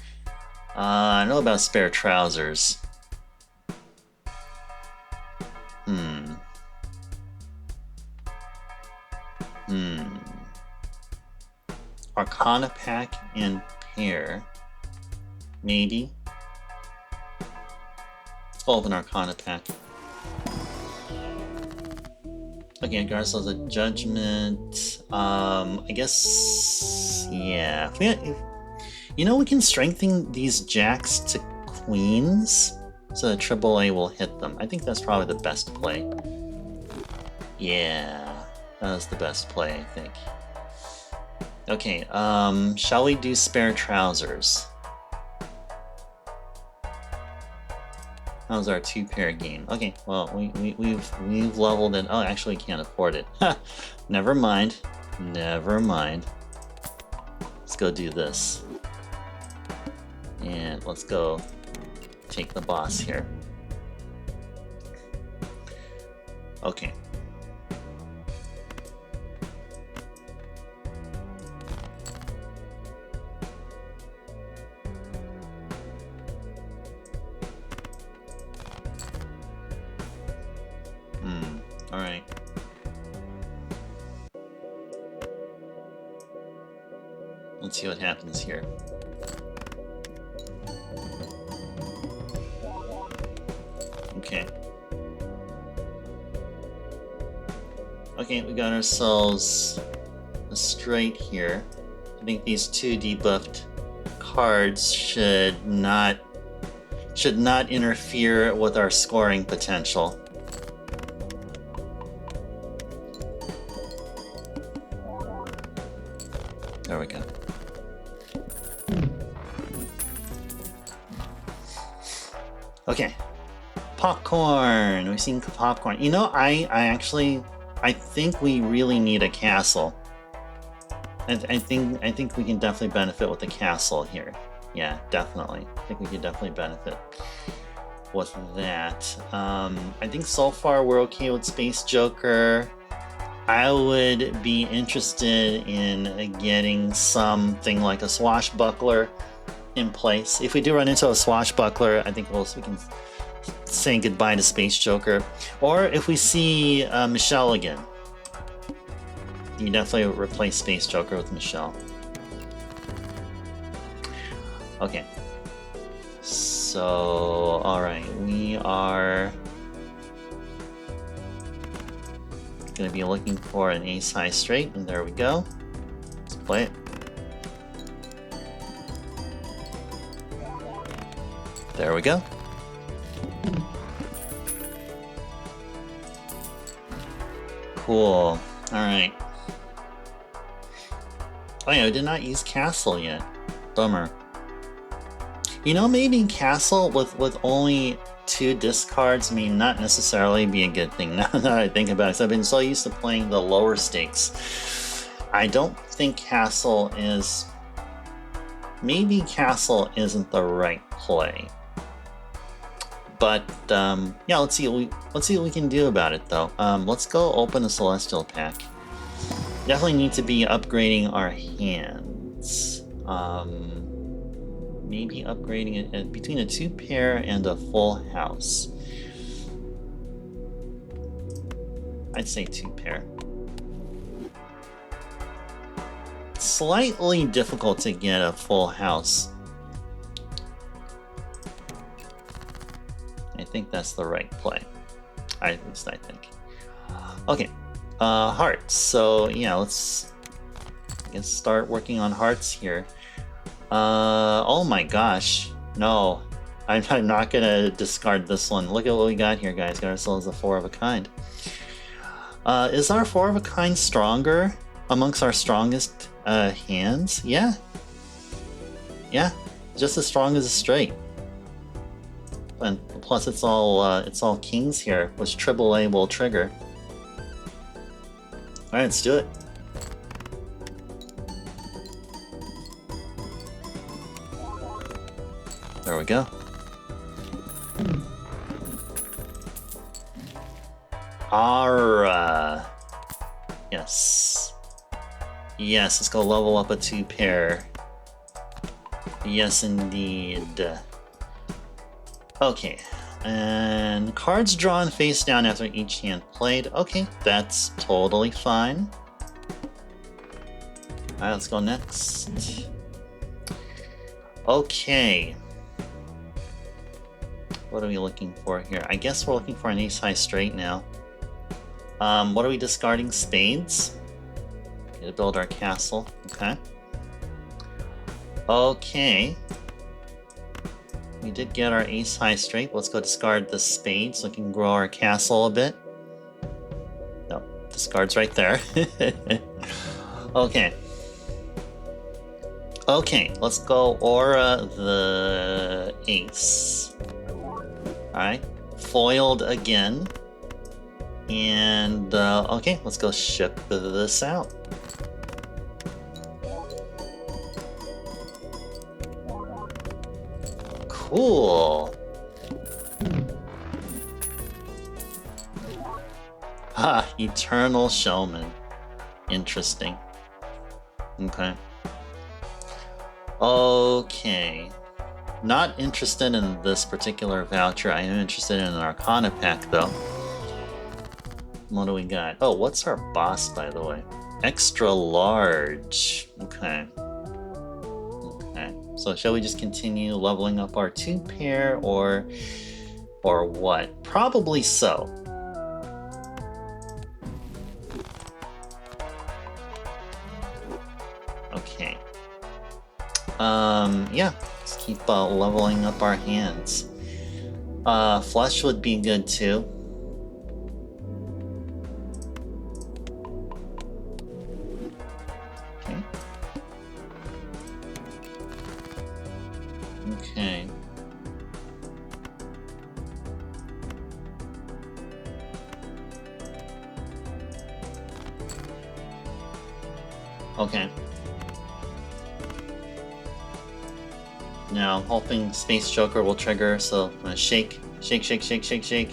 I know about spare trousers. Arcana pack and pair. Maybe. Let's go open Arcana pack. Okay, regardless of the judgment. I guess. Yeah. You know, we can strengthen these jacks to queens so that Triboulet will hit them. I think that's probably the best play. Yeah, that was the best play, I think. Okay, shall we do spare trousers? How's our 2-pair game? Okay, well, we've leveled it. Oh, actually, we can't afford it. Never mind. Never mind. Let's go do this. And let's go take the boss here. Okay. Alright. Let's see what happens here. Okay. Okay, we got ourselves a straight here. I think these 2 debuffed cards should not interfere with our scoring potential. There we go. Okay. Popcorn. We've seen popcorn. You know, I think we really need a castle. I think we can definitely benefit with the castle here. Yeah, definitely. I think we can definitely benefit with that. I think so far we're okay with Space Joker. I would be interested in getting something like a Swashbuckler in place. If we do run into a Swashbuckler, I think we can say goodbye to Space Joker. Or if we see Michelle again, you can definitely replace Space Joker with Michelle. Okay. So, alright, we are going to be looking for an ace high straight, and there we go. Let's play it. There we go. Cool. Alright. Oh yeah, I did not use Castle yet. Bummer. You know, maybe Castle with only 2 discards may not necessarily be a good thing now that I think about it, because I've been so used to playing the lower stakes. I don't think Castle is... Maybe Castle isn't the right play. But, yeah, let's see what we can do about it, though. Let's go open a Celestial pack. Definitely need to be upgrading our hands. Maybe upgrading it between a 2-pair and a full house. I'd say 2-pair. Slightly difficult to get a full house. I think that's the right play. At least I think. Okay, hearts. So yeah, let's start working on hearts here. Oh my gosh, no, I'm not gonna discard this one. Look at what we got here, guys. Got ourselves a 4 of a kind. Is our 4 of a kind stronger amongst our strongest hands? Yeah, just as strong as a straight. And plus, it's all kings here, which Triboulet will trigger. All right, let's do it. There we go. Ara. Yes. Yes, let's go level up a 2 pair. Yes, indeed. Okay. And cards drawn face down after each hand played. Okay, that's totally fine. Alright, let's go next. Okay. What are we looking for here? I guess we're looking for an ace high straight now. What are we discarding? Spades? Okay, to build our castle. Okay. Okay. We did get our ace high straight. Let's go discard the spade so we can grow our castle a bit. No, discards right there. Okay. Okay, let's go aura the ace. Alright, foiled again. And, okay, let's go ship this out. Cool. Ah, Eternal Showman. Interesting. Okay. Okay. Not interested in this particular voucher. I am interested in an Arcana pack, though. What do we got? Oh, what's our boss, by the way? Extra large. Okay. Okay. So shall we just continue leveling up our 2 pair, or what? Probably so. Okay. Yeah. Let's keep leveling up our hands. Flush would be good too. Okay. Okay. Now, I'm hoping Space Joker will trigger, so I'm gonna shake, shake, shake, shake, shake, shake.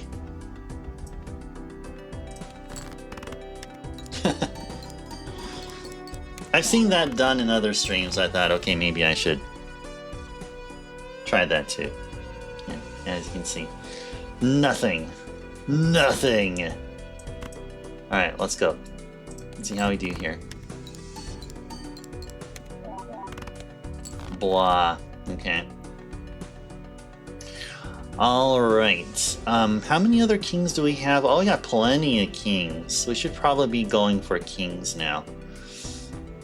I've seen that done in other streams. I thought, okay, maybe I should try that too. Yeah, as you can see. Nothing. Nothing. Alright, let's go. Let's see how we do here. Blah. Okay. Alright. How many other kings do we have? Oh, we got plenty of kings. We should probably be going for kings now.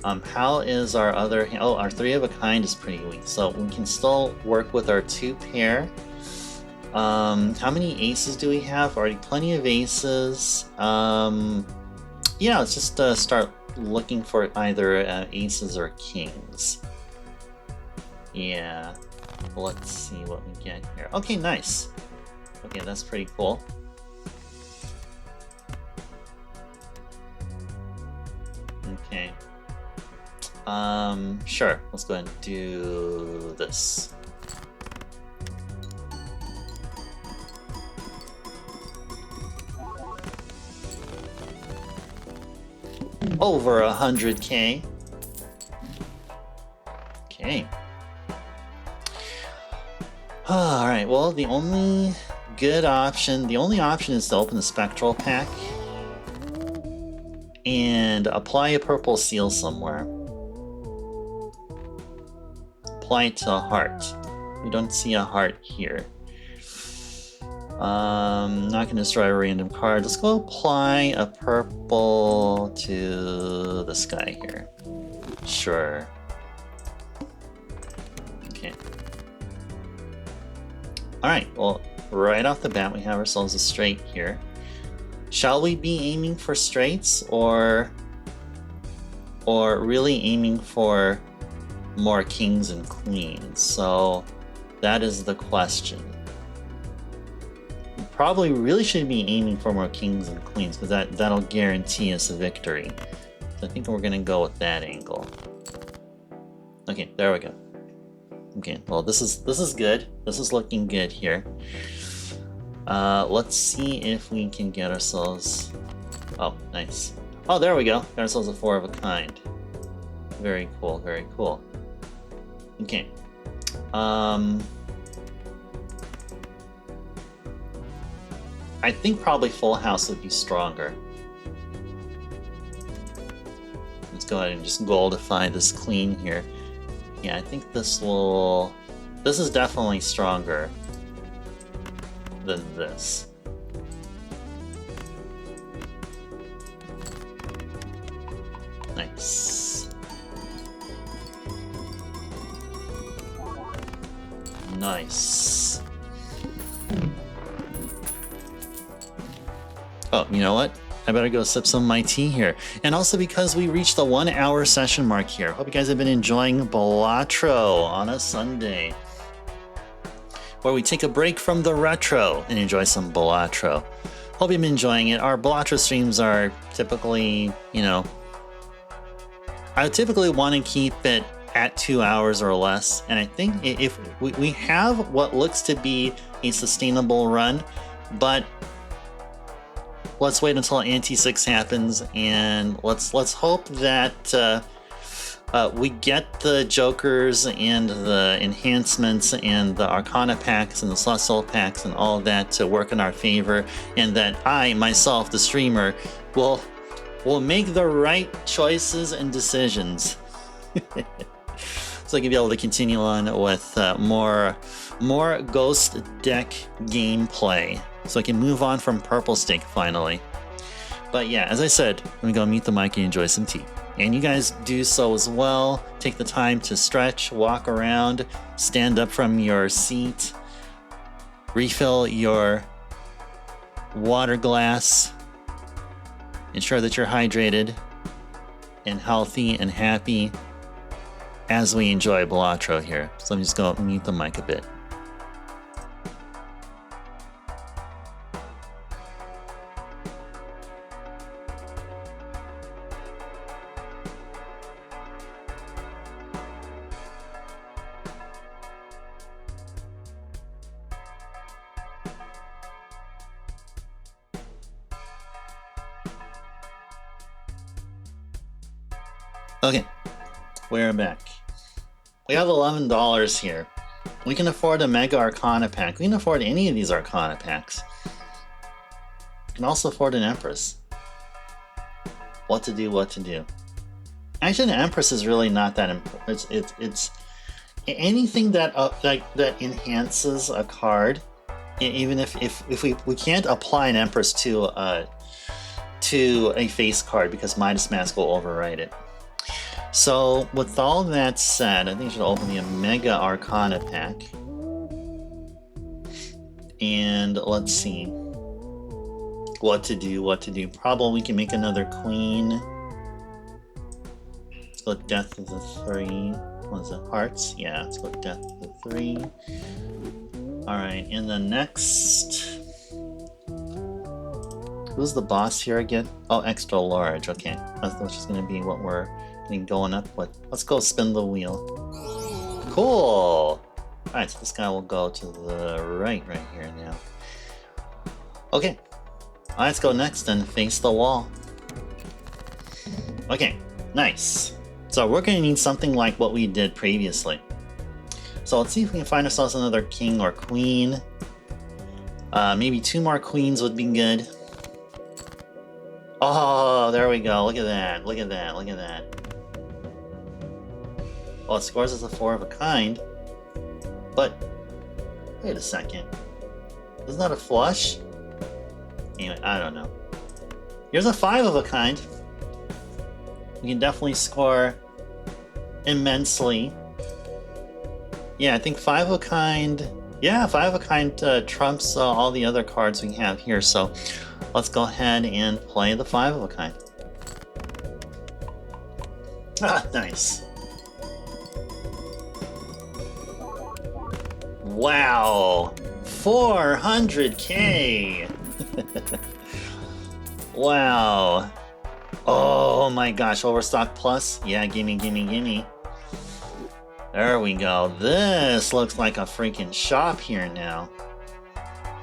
How is our other... Oh, our 3 of a kind is pretty weak, so we can still work with our 2 pair. How many aces do we have? Already plenty of aces. Yeah, let's just start looking for either aces or kings. Yeah, let's see what we get here. Okay, nice. Okay, that's pretty cool. Okay. Sure. Let's go ahead and do this. Over 100K. Okay. Alright, well, the only option is to open the Spectral pack and apply a purple seal somewhere. Apply it to a heart. We don't see a heart here. Not gonna destroy a random card. Let's go apply a purple to this guy here. Sure. Okay. Alright, well, right off the bat we have ourselves a straight here. Shall we be aiming for straights or really aiming for more kings and queens? So that is the question. We probably really should be aiming for more kings and queens because that'll guarantee us a victory. So I think we're gonna go with that angle. Okay, there we go. Okay, well this is good. This is looking good here. Let's see if we can get ourselves. Oh, nice. Oh, there we go. Got ourselves a 4 of a kind. Very cool. Very cool. Okay. I think probably full house would be stronger. Let's go ahead and just goldify this queen here. Yeah, I think this is definitely stronger than this. Nice. Nice. Oh, you know what? I better go sip some of my tea here. And also because we reached the 1 hour session mark here. Hope you guys have been enjoying Balatro on a Sunday, where we take a break from the retro and enjoy some Balatro. Hope you've been enjoying it. Our Balatro streams are typically, you know, I typically want to keep it at 2 hours or less. And I think if we have what looks to be a sustainable run, but let's wait until Ante 6 happens, and let's hope that we get the Jokers and the enhancements and the Arcana packs and the Slot Soul packs and all of that to work in our favor, and that I, myself, the streamer, will make the right choices and decisions. So I can be able to continue on with more Ghost deck gameplay. So I can move on from Purple Stake finally. But yeah, as I said, I'm gonna go mute the mic and enjoy some tea. And you guys do so as well. Take the time to stretch, walk around, stand up from your seat, refill your water glass, ensure that you're hydrated and healthy and happy as we enjoy Balatro here. So let me just go mute the mic a bit. Okay, we're back. We have $11 here. We can afford a Mega Arcana pack. We can afford any of these Arcana packs. We can also afford an Empress. What to do, what to do. Actually, an Empress is really not that important. It's anything that that enhances a card. Even if we can't apply an Empress to a face card because Midas Mask will override it. So, with all that said, I think I should open the Mega Arcana pack. And let's see. What to do. Probably we can make another Queen. Let's go Death of the 3. What is it? Hearts? Yeah, let's go Death of the 3. Alright, and the next... Who's the boss here again? Oh, extra large. Okay, that's just going to be what we're going up with. Let's go spin the wheel. Cool! Alright, so this guy will go to the right here now. Okay, let's go next and face the wall. Okay, nice. So we're going to need something like what we did previously. So let's see if we can find ourselves another king or queen. Maybe 2 more queens would be good. Oh, there we go. Look at that. Look at that. Look at that. Well, it scores as a 4 of a kind. But, wait a second. Isn't that a flush? Anyway, I don't know. Here's a 5 of a kind. We can definitely score immensely. Yeah, I think 5 of a kind. Yeah, 5 of a kind trumps all the other cards we have here. So let's go ahead and play the 5 of a kind. Ah, nice. Wow, 400K. Wow. Oh my gosh, Overstock Plus. Yeah, gimme, gimme, gimme. There we go. This looks like a freaking shop here now.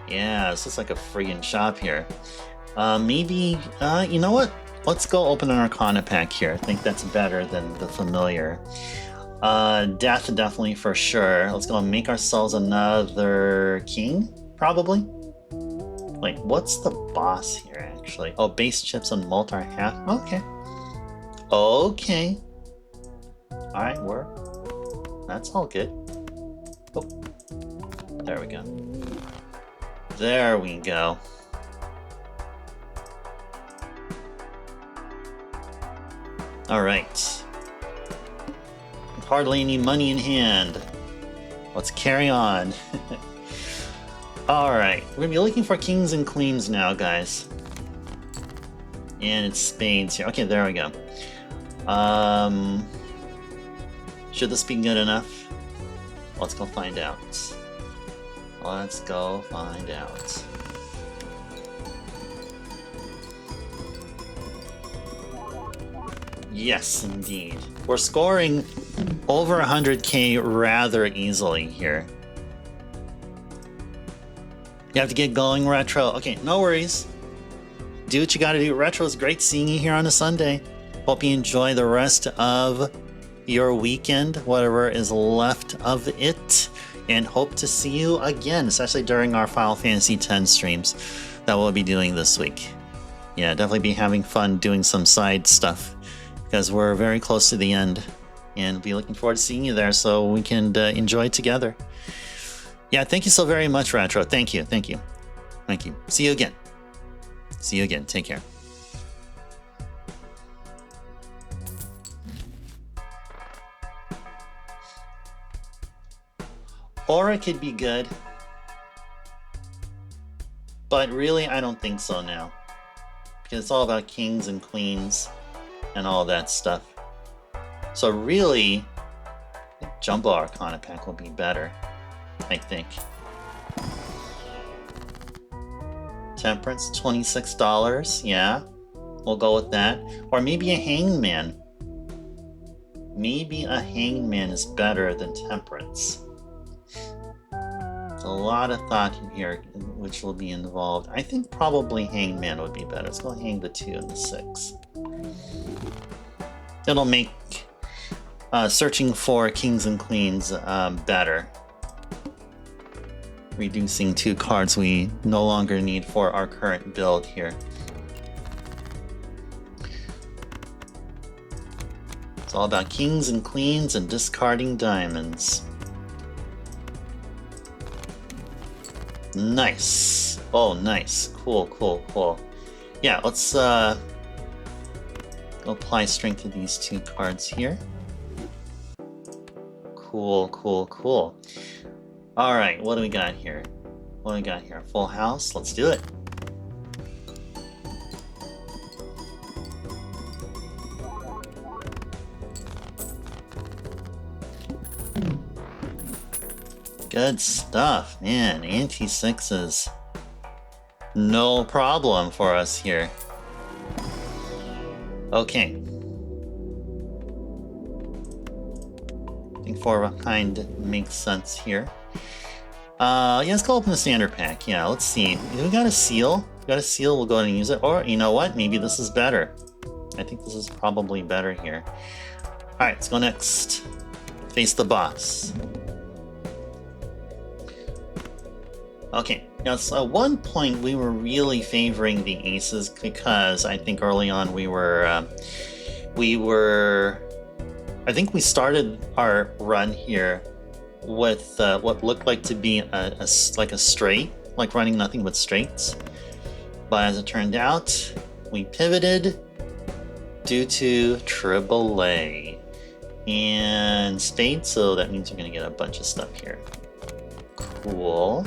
Yeah, this looks like a freaking shop here. Maybe, you know what? Let's go open an Arcana pack here. I think that's better than the familiar. Death, definitely for sure. Let's go and make ourselves another king, probably. Wait, what's the boss here, actually? Oh, base chips and mult are half. Okay. Okay. Alright, that's all good. Oh. There we go. There we go. Alright. Hardly any money in hand. Let's carry on. Alright, we're gonna be looking for kings and queens now, guys. And it's spades here. Okay, there we go. Should this be good enough? Let's go find out. Let's go find out. Yes, indeed. We're scoring over 100K rather easily here. You have to get going, Retro. Okay, no worries. Do what you gotta do. Retro, is great seeing you here on a Sunday. Hope you enjoy the rest of your weekend, whatever is left of it. And hope to see you again, especially during our Final Fantasy X streams that we'll be doing this week. Yeah, definitely be having fun doing some side stuff because we're very close to the end. And be looking forward to seeing you there so we can enjoy it together. Yeah, thank you so very much, Retro. Thank you, thank you, thank you. See you again. See you again. Take care. Aura could be good, but really, I don't think so now. Because it's all about kings and queens and all that stuff. So really, Jumbo Arcana pack will be better, I think. Temperance, $26. Yeah, we'll go with that. Or maybe a Hangman. Maybe a Hangman is better than Temperance. There's a lot of thought in here which will be involved. I think probably Hangman would be better. Let's go hang the 2 and the 6. It'll make searching for kings and queens better. Reducing 2 cards we no longer need for our current build here. It's all about kings and queens and discarding diamonds. Nice. Oh, nice. Cool, cool, cool. Yeah, let's go apply strength to these 2 cards here. Cool, cool, cool. Alright, what do we got here? What do we got here? Full house? Let's do it. Good stuff, man. Anti-6s. No problem for us here. Okay. I think 4 of a kind makes sense here. Yeah, let's go open the standard pack. Yeah, let's see. We got a seal. We got a seal, we'll go ahead and use it. Or, you know what? Maybe this is better. I think this is probably better here. Alright, let's go next. Face the boss. Okay, now at one point we were really favoring the aces because I think early on I think we started our run here with what looked like to be like a straight, like running nothing but straights. But as it turned out, we pivoted due to Triboulet and spade, so that means we're gonna get a bunch of stuff here. Cool.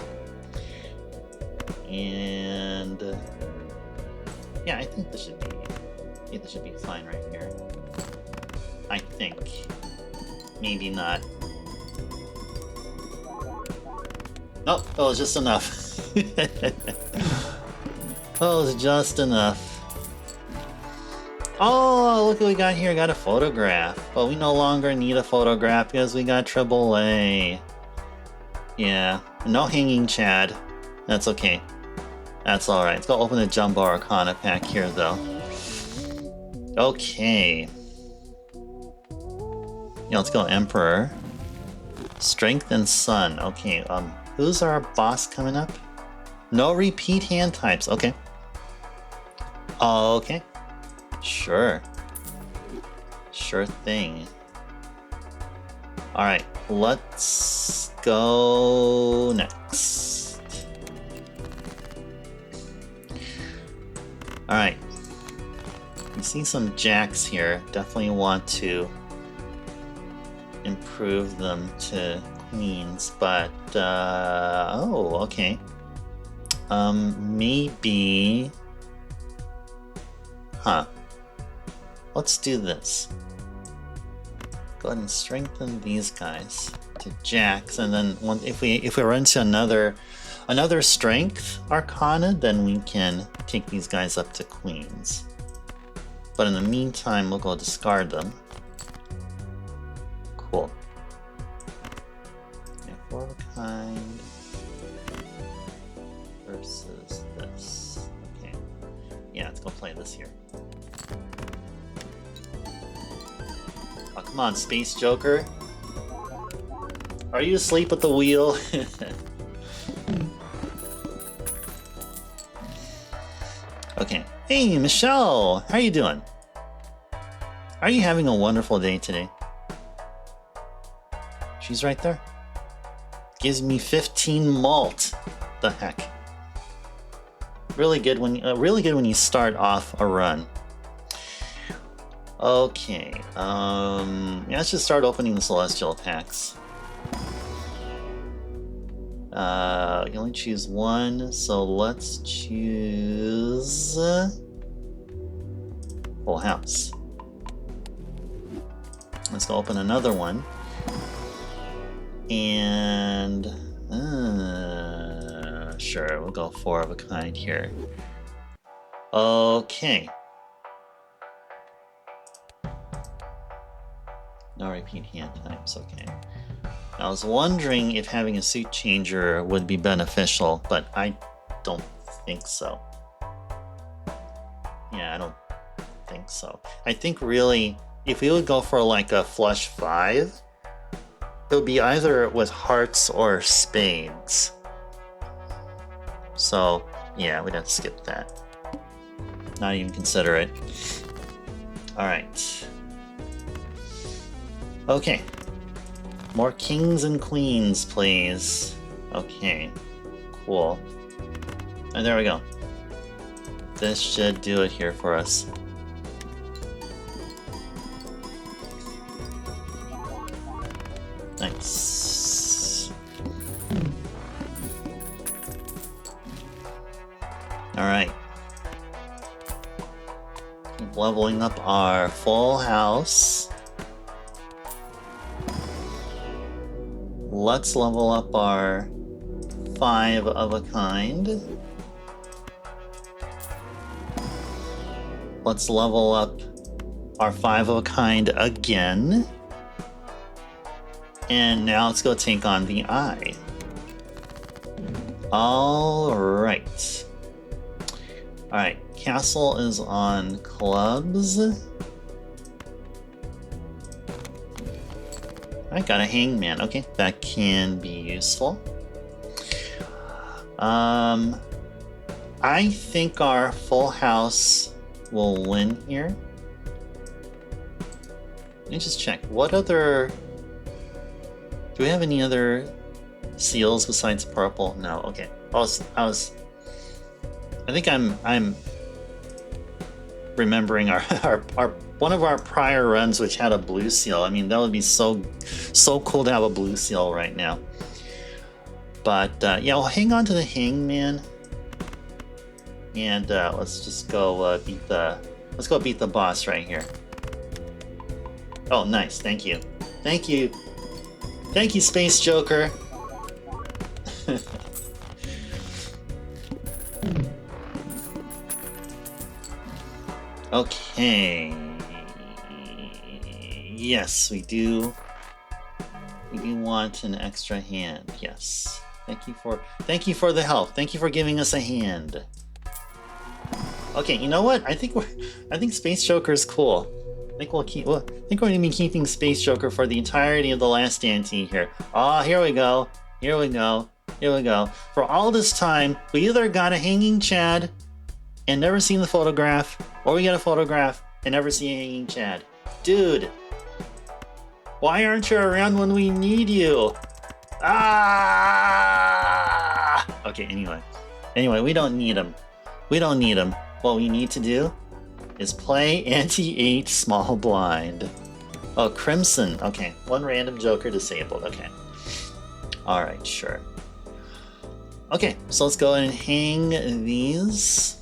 And yeah, I think this should be fine right here. I think. Maybe not. Nope, that was just enough. That was just enough. Oh, look what we got here. Got a photograph. But we no longer need a photograph because we got Triboulet. Yeah, no hanging Chad. That's okay. That's alright. Let's go open the Jumbo Arcana pack here, though. Okay. Yeah, let's go Emperor. Strength and Sun. Okay, who's our boss coming up? No repeat hand types. Okay. Okay. Sure. Sure thing. Alright, let's go next. Alright. You see some jacks here. Definitely want to improve them to queens, but oh, okay. Maybe, huh? Let's do this. Go ahead and strengthen these guys to jacks, and then if we run into another strength arcana, then we can take these guys up to queens. But in the meantime, we'll go discard them. Cool. Yeah, 4 of a kind versus this. Okay. Yeah, let's go play this here. Oh, come on, Space Joker. Are you asleep at the wheel? Okay. Hey, Michelle! How are you doing? Are you having a wonderful day today? She's right there. Gives me 15 mult. The heck. Really good when you start off a run. Okay. Yeah, let's just start opening the celestial packs. You only choose one, so let's choose Full House. Let's go open another one. And sure, we'll go 4 of a kind here. Okay. No repeat hand types, okay. I was wondering if having a suit changer would be beneficial, but I don't think so. Yeah, I don't think so. I think really, if we would go for like a flush 5, it would be either with hearts or spades. So, yeah, we'd have to skip that. Not even consider it. Alright. Okay. More kings and queens, please. Okay. Cool. And there we go. This should do it here for us. Nice. Alright. Keep leveling up our full house. Let's level up our 5 of a kind. Let's level up our 5 of a kind again. And now let's go take on the eye. Alright. Alright, castle is on clubs. I got a hangman. Okay, that can be useful. I think our full house will win here. Let me just check. What other... Do we have any other seals besides purple? No, okay. I think I'm remembering our one of our prior runs which had a blue seal. I mean, that would be so cool to have a blue seal right now. But yeah, well, hang on to the hangman, and let's just go beat the boss right here. Oh, nice! Thank you, Space Joker. Okay. Yes, we do. We do want an extra hand. Yes. Thank you for the help. Thank you for giving us a hand. Okay, you know what? I think Space Joker is cool. I think we're going to be keeping Space Joker for the entirety of the last Ante here. Ah, here we go. For all this time, we either got a hanging Chad and never seen the photograph, or we get a photograph and never see a hanging Chad. Dude, why aren't you around when we need you? Ah! Okay, anyway, we don't need him. What we need to do is play Ante-8 small blind. Oh, Crimson. Okay, one random Joker disabled. Okay. Alright, sure. Okay, so let's go ahead and hang these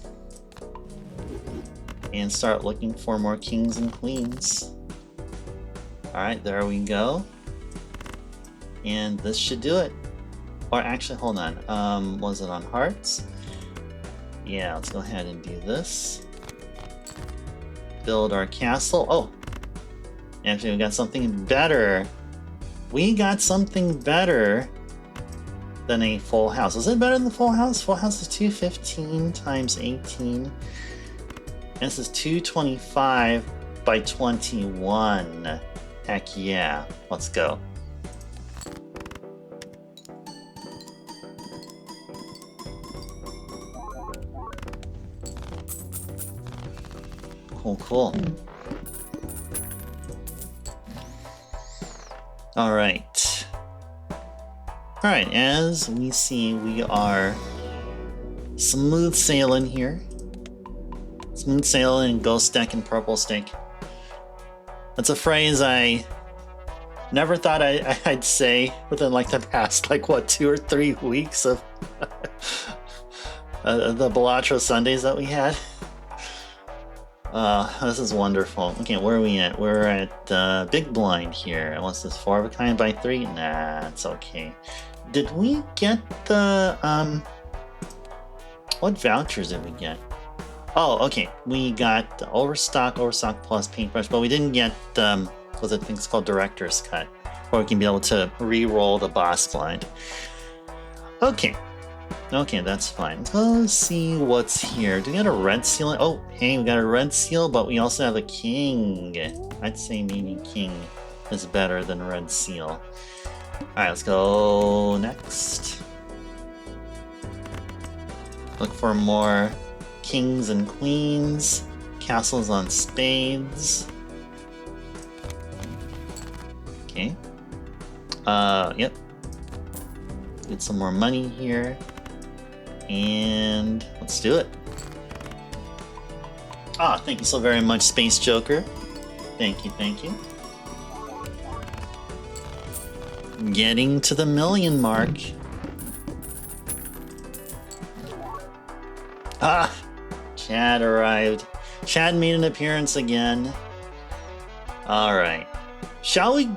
and start looking for more kings and queens. Alright, there we go. And this should do it. Or actually, hold on. Was it on hearts? Yeah, let's go ahead and do this. Build our castle. Oh! Actually, we got something better. We got something better than a full house. Is it better than the full house? Full house is 215 times 18. And this is 225 by 21. Heck yeah. Let's go. Cool. Alright, as we see, we are smooth sailing here. Smooth sailing, ghost stick and purple stick. That's a phrase I never thought I'd say within like the past, 2 or 3 weeks of the Balatro Sundays that we had. This is wonderful. Okay, where are we at? We're at Big Blind here. What's this, 4 of a kind by 3? Nah, it's okay. Did we get the, what vouchers did we get? Oh, okay. We got the Overstock plus Paintbrush, but we didn't get, what I think it's called Director's Cut, where we can be able to re-roll the boss blind. Okay. Okay, that's fine. Let's go see what's here. Do we got a red seal? Oh, hey, we got a red seal, but we also have a king. I'd say maybe king is better than red seal. Alright, let's go next. Look for more kings and queens. Castles on spades. Okay. Yep. Get some more money here. And let's do it. Ah, thank you so very much, Space Joker. Thank you. Getting to the 1,000,000 mark. Ah, Chad arrived. Chad made an appearance again. All right. Shall we,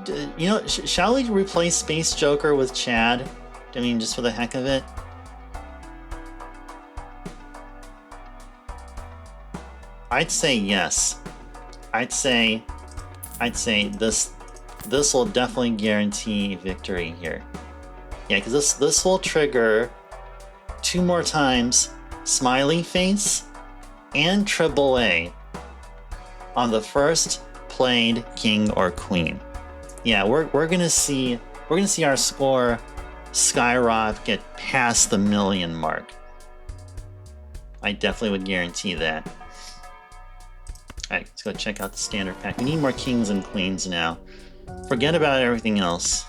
shall we replace Space Joker with Chad? I mean, just for the heck of it. I'd say yes. I'd say this will definitely guarantee victory here. Yeah, because this will trigger 2 more times Smiley Face and Triboulet on the first played king or queen. Yeah, we're gonna see our score skyrocket past the 1,000,000 mark. I definitely would guarantee that. Alright, let's go check out the standard pack. We need more kings and queens now. Forget about everything else.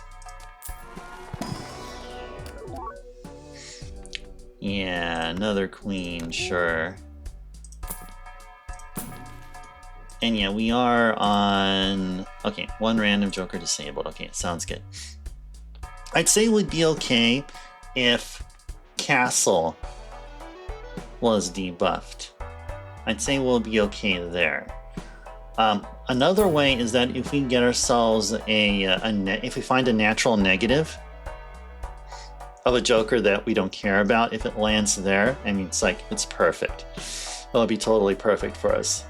Yeah, another queen, sure. And yeah, we are on... Okay, one random joker disabled. Okay, sounds good. I'd say it would be okay if castle was debuffed. I'd say we'll be okay there. Another way is that if we get ourselves if we find a natural negative of a joker that we don't care about, if it lands there, I mean, it's perfect. It'll be totally perfect for us.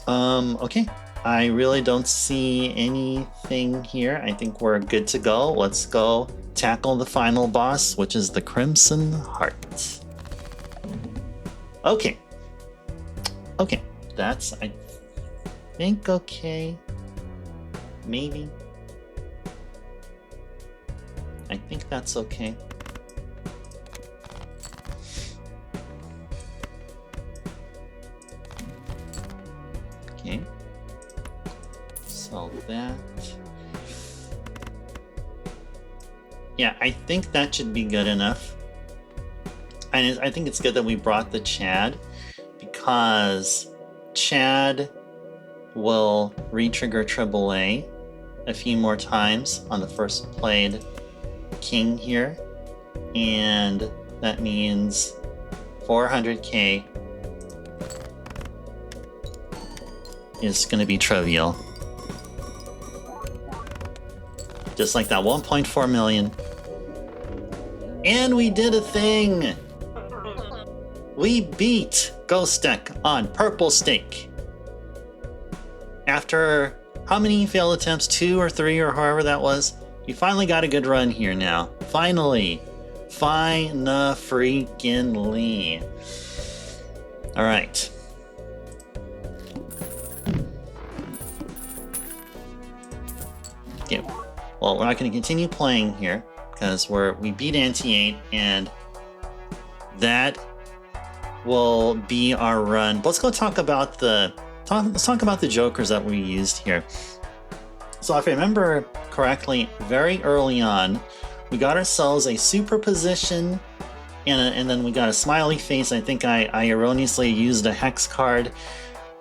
Okay. I really don't see anything here. I think we're good to go. Let's go tackle the final boss, which is the Crimson Heart. Okay. Okay. That's, I think, okay. Maybe. I think that's okay. Okay. So that... Yeah, I think that should be good enough. And I think it's good that we brought the Chad, because Chad will re-trigger Triboulet a few more times on the first played king here. And that means 400k is going to be trivial. Just like that, 1.4 million. And we did a thing! We beat Ghost Deck on Purple Stake. After how many failed attempts? 2 or 3 or however that was? We finally got a good run here now. Finally. Fina-freaking-ly. Alright. Okay. Well, we're not going to continue playing here because we beat Ante 8, and that will be our run. But let's go talk about let's talk about the jokers that we used here. So if I remember correctly, very early on, we got ourselves a superposition, and then we got a smiley face. I think I erroneously used a hex card,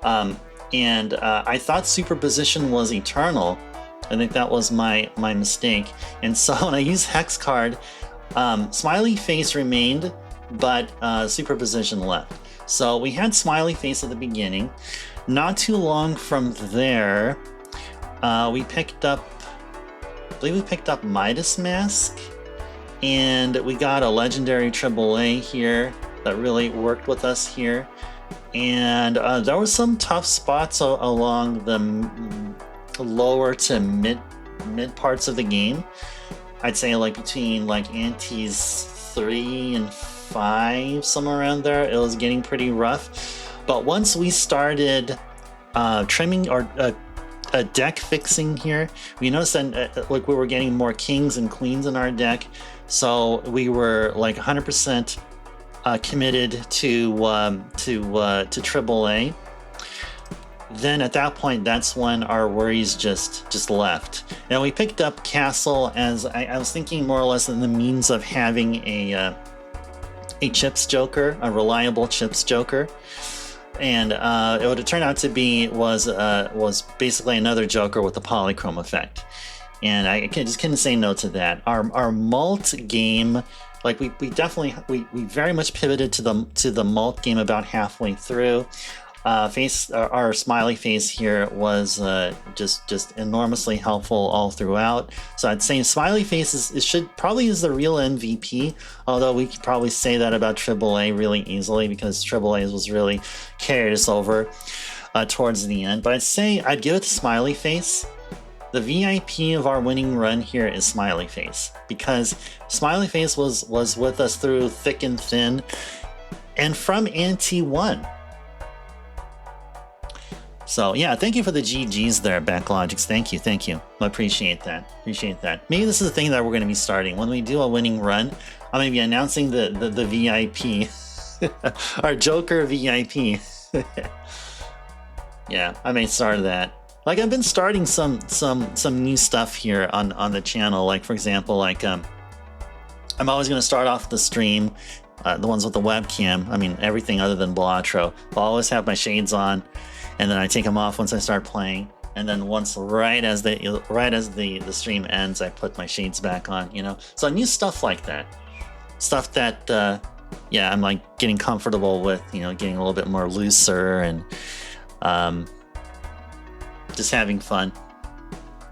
and I thought superposition was eternal. I think that was my mistake. And so when I used hex card, smiley face remained, but superposition left. So we had smiley face at the beginning. Not too long from there, we picked up, I believe we picked up Midas Mask, and we got a legendary Triboulet here that really worked with us here. And there were some tough spots along the lower to mid parts of the game. I'd say like between like Ante's 3 and 5, somewhere around there, it was getting pretty rough. But once we started trimming or deck fixing here, we noticed that like we were getting more kings and queens in our deck, so we were like 100% committed to Triboulet. Then at that point, that's when our worries just left. Now we picked up Castle as I was thinking more or less in the means of having a chips joker, a reliable chips joker. And what it turned out to be was basically another joker with the Polychrome effect, and I just couldn't say no to that. Our mult game, like we very much pivoted to the mult game about halfway through. Our smiley face here was just enormously helpful all throughout. So I'd say smiley face probably is the real MVP, although we could probably say that about Triboulet really easily, because Triboulet was really carried us over towards the end. But I'd give it to smiley face. The VIP of our winning run here is smiley face, because smiley face was with us through thick and thin, and from Ante 1. So yeah, thank you for the GGs there, Backlogics. Thank you. I appreciate that. Maybe this is the thing that we're going to be starting. When we do a winning run, I'm going to be announcing the VIP. Our Joker VIP. Yeah, I may start that. Like, I've been starting some new stuff here on the channel. Like, for example, like I'm always going to start off the stream, the ones with the webcam. I mean, everything other than Balatro. I'll always have my shades on, and then I take them off once I start playing. And then once right as the stream ends, I put my shades back on. You know, so new stuff like that, stuff that yeah, I'm like getting comfortable with. You know, getting a little bit more looser and just having fun.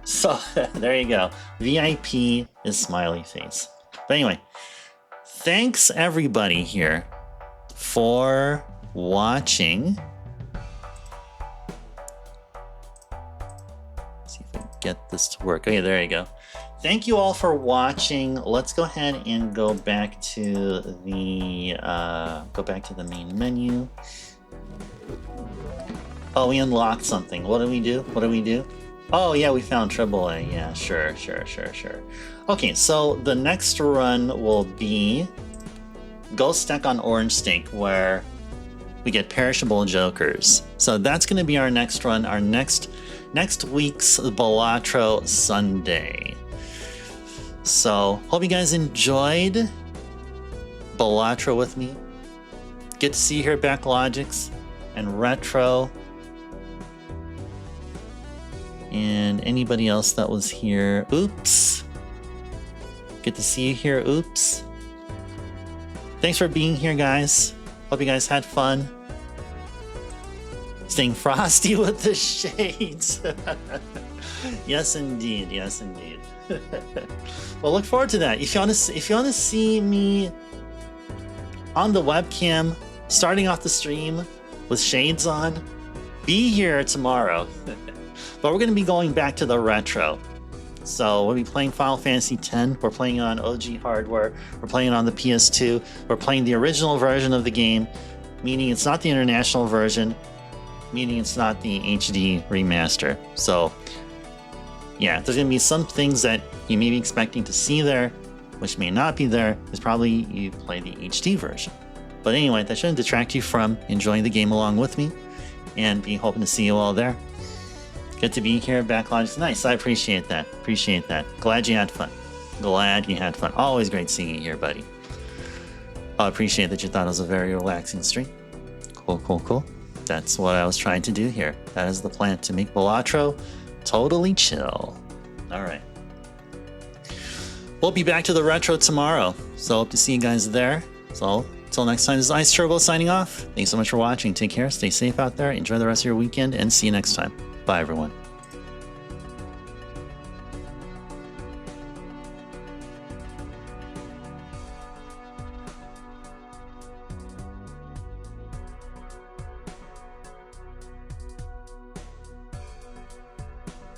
So there you go. VIP is Smiley Face. But anyway, thanks everybody here for watching. Let's see if I can get this to work. Okay, there you go. Thank you all for watching. Let's go ahead and go back to the main menu. Oh, we unlocked something. What do we do? What do we do? Oh yeah, we found Triboulet. Yeah, sure. Okay, so the next run will be Ghost Deck on Orange Stake, where we get perishable jokers. So that's going to be our next run, our next week's Balatro Sunday. So hope you guys enjoyed Balatro with me. Get to see you here at Backlogics and Retro. And anybody else that was here. Oops. Good to see you here. Oops. Thanks for being here, guys. Hope you guys had fun. Staying frosty with the shades. Yes, indeed. Yes, indeed. Well, look forward to that. If you want to see me on the webcam, starting off the stream with shades on, be here tomorrow. But we're going to be going back to the retro. So we'll be playing Final Fantasy X. We're playing it on OG hardware. We're playing it on the PS2. We're playing the original version of the game, meaning it's not the international version, meaning it's not the HD remaster. So yeah, there's going to be some things that you may be expecting to see there, which may not be there, is probably you play the HD version. But anyway, that shouldn't detract you from enjoying the game along with me, and be hoping to see you all there. Good to be here at Backlogics. Nice, I appreciate that. Appreciate that. Glad you had fun. Glad you had fun. Always great seeing you here, buddy. I appreciate that you thought it was a very relaxing stream. Cool. That's what I was trying to do here. That is the plan, to make Balatro totally chill. All right. We'll be back to the retro tomorrow, so hope to see you guys there. So until next time, this is Ice Turbo signing off. Thanks so much for watching. Take care, stay safe out there, enjoy the rest of your weekend, and see you next time. Bye, everyone.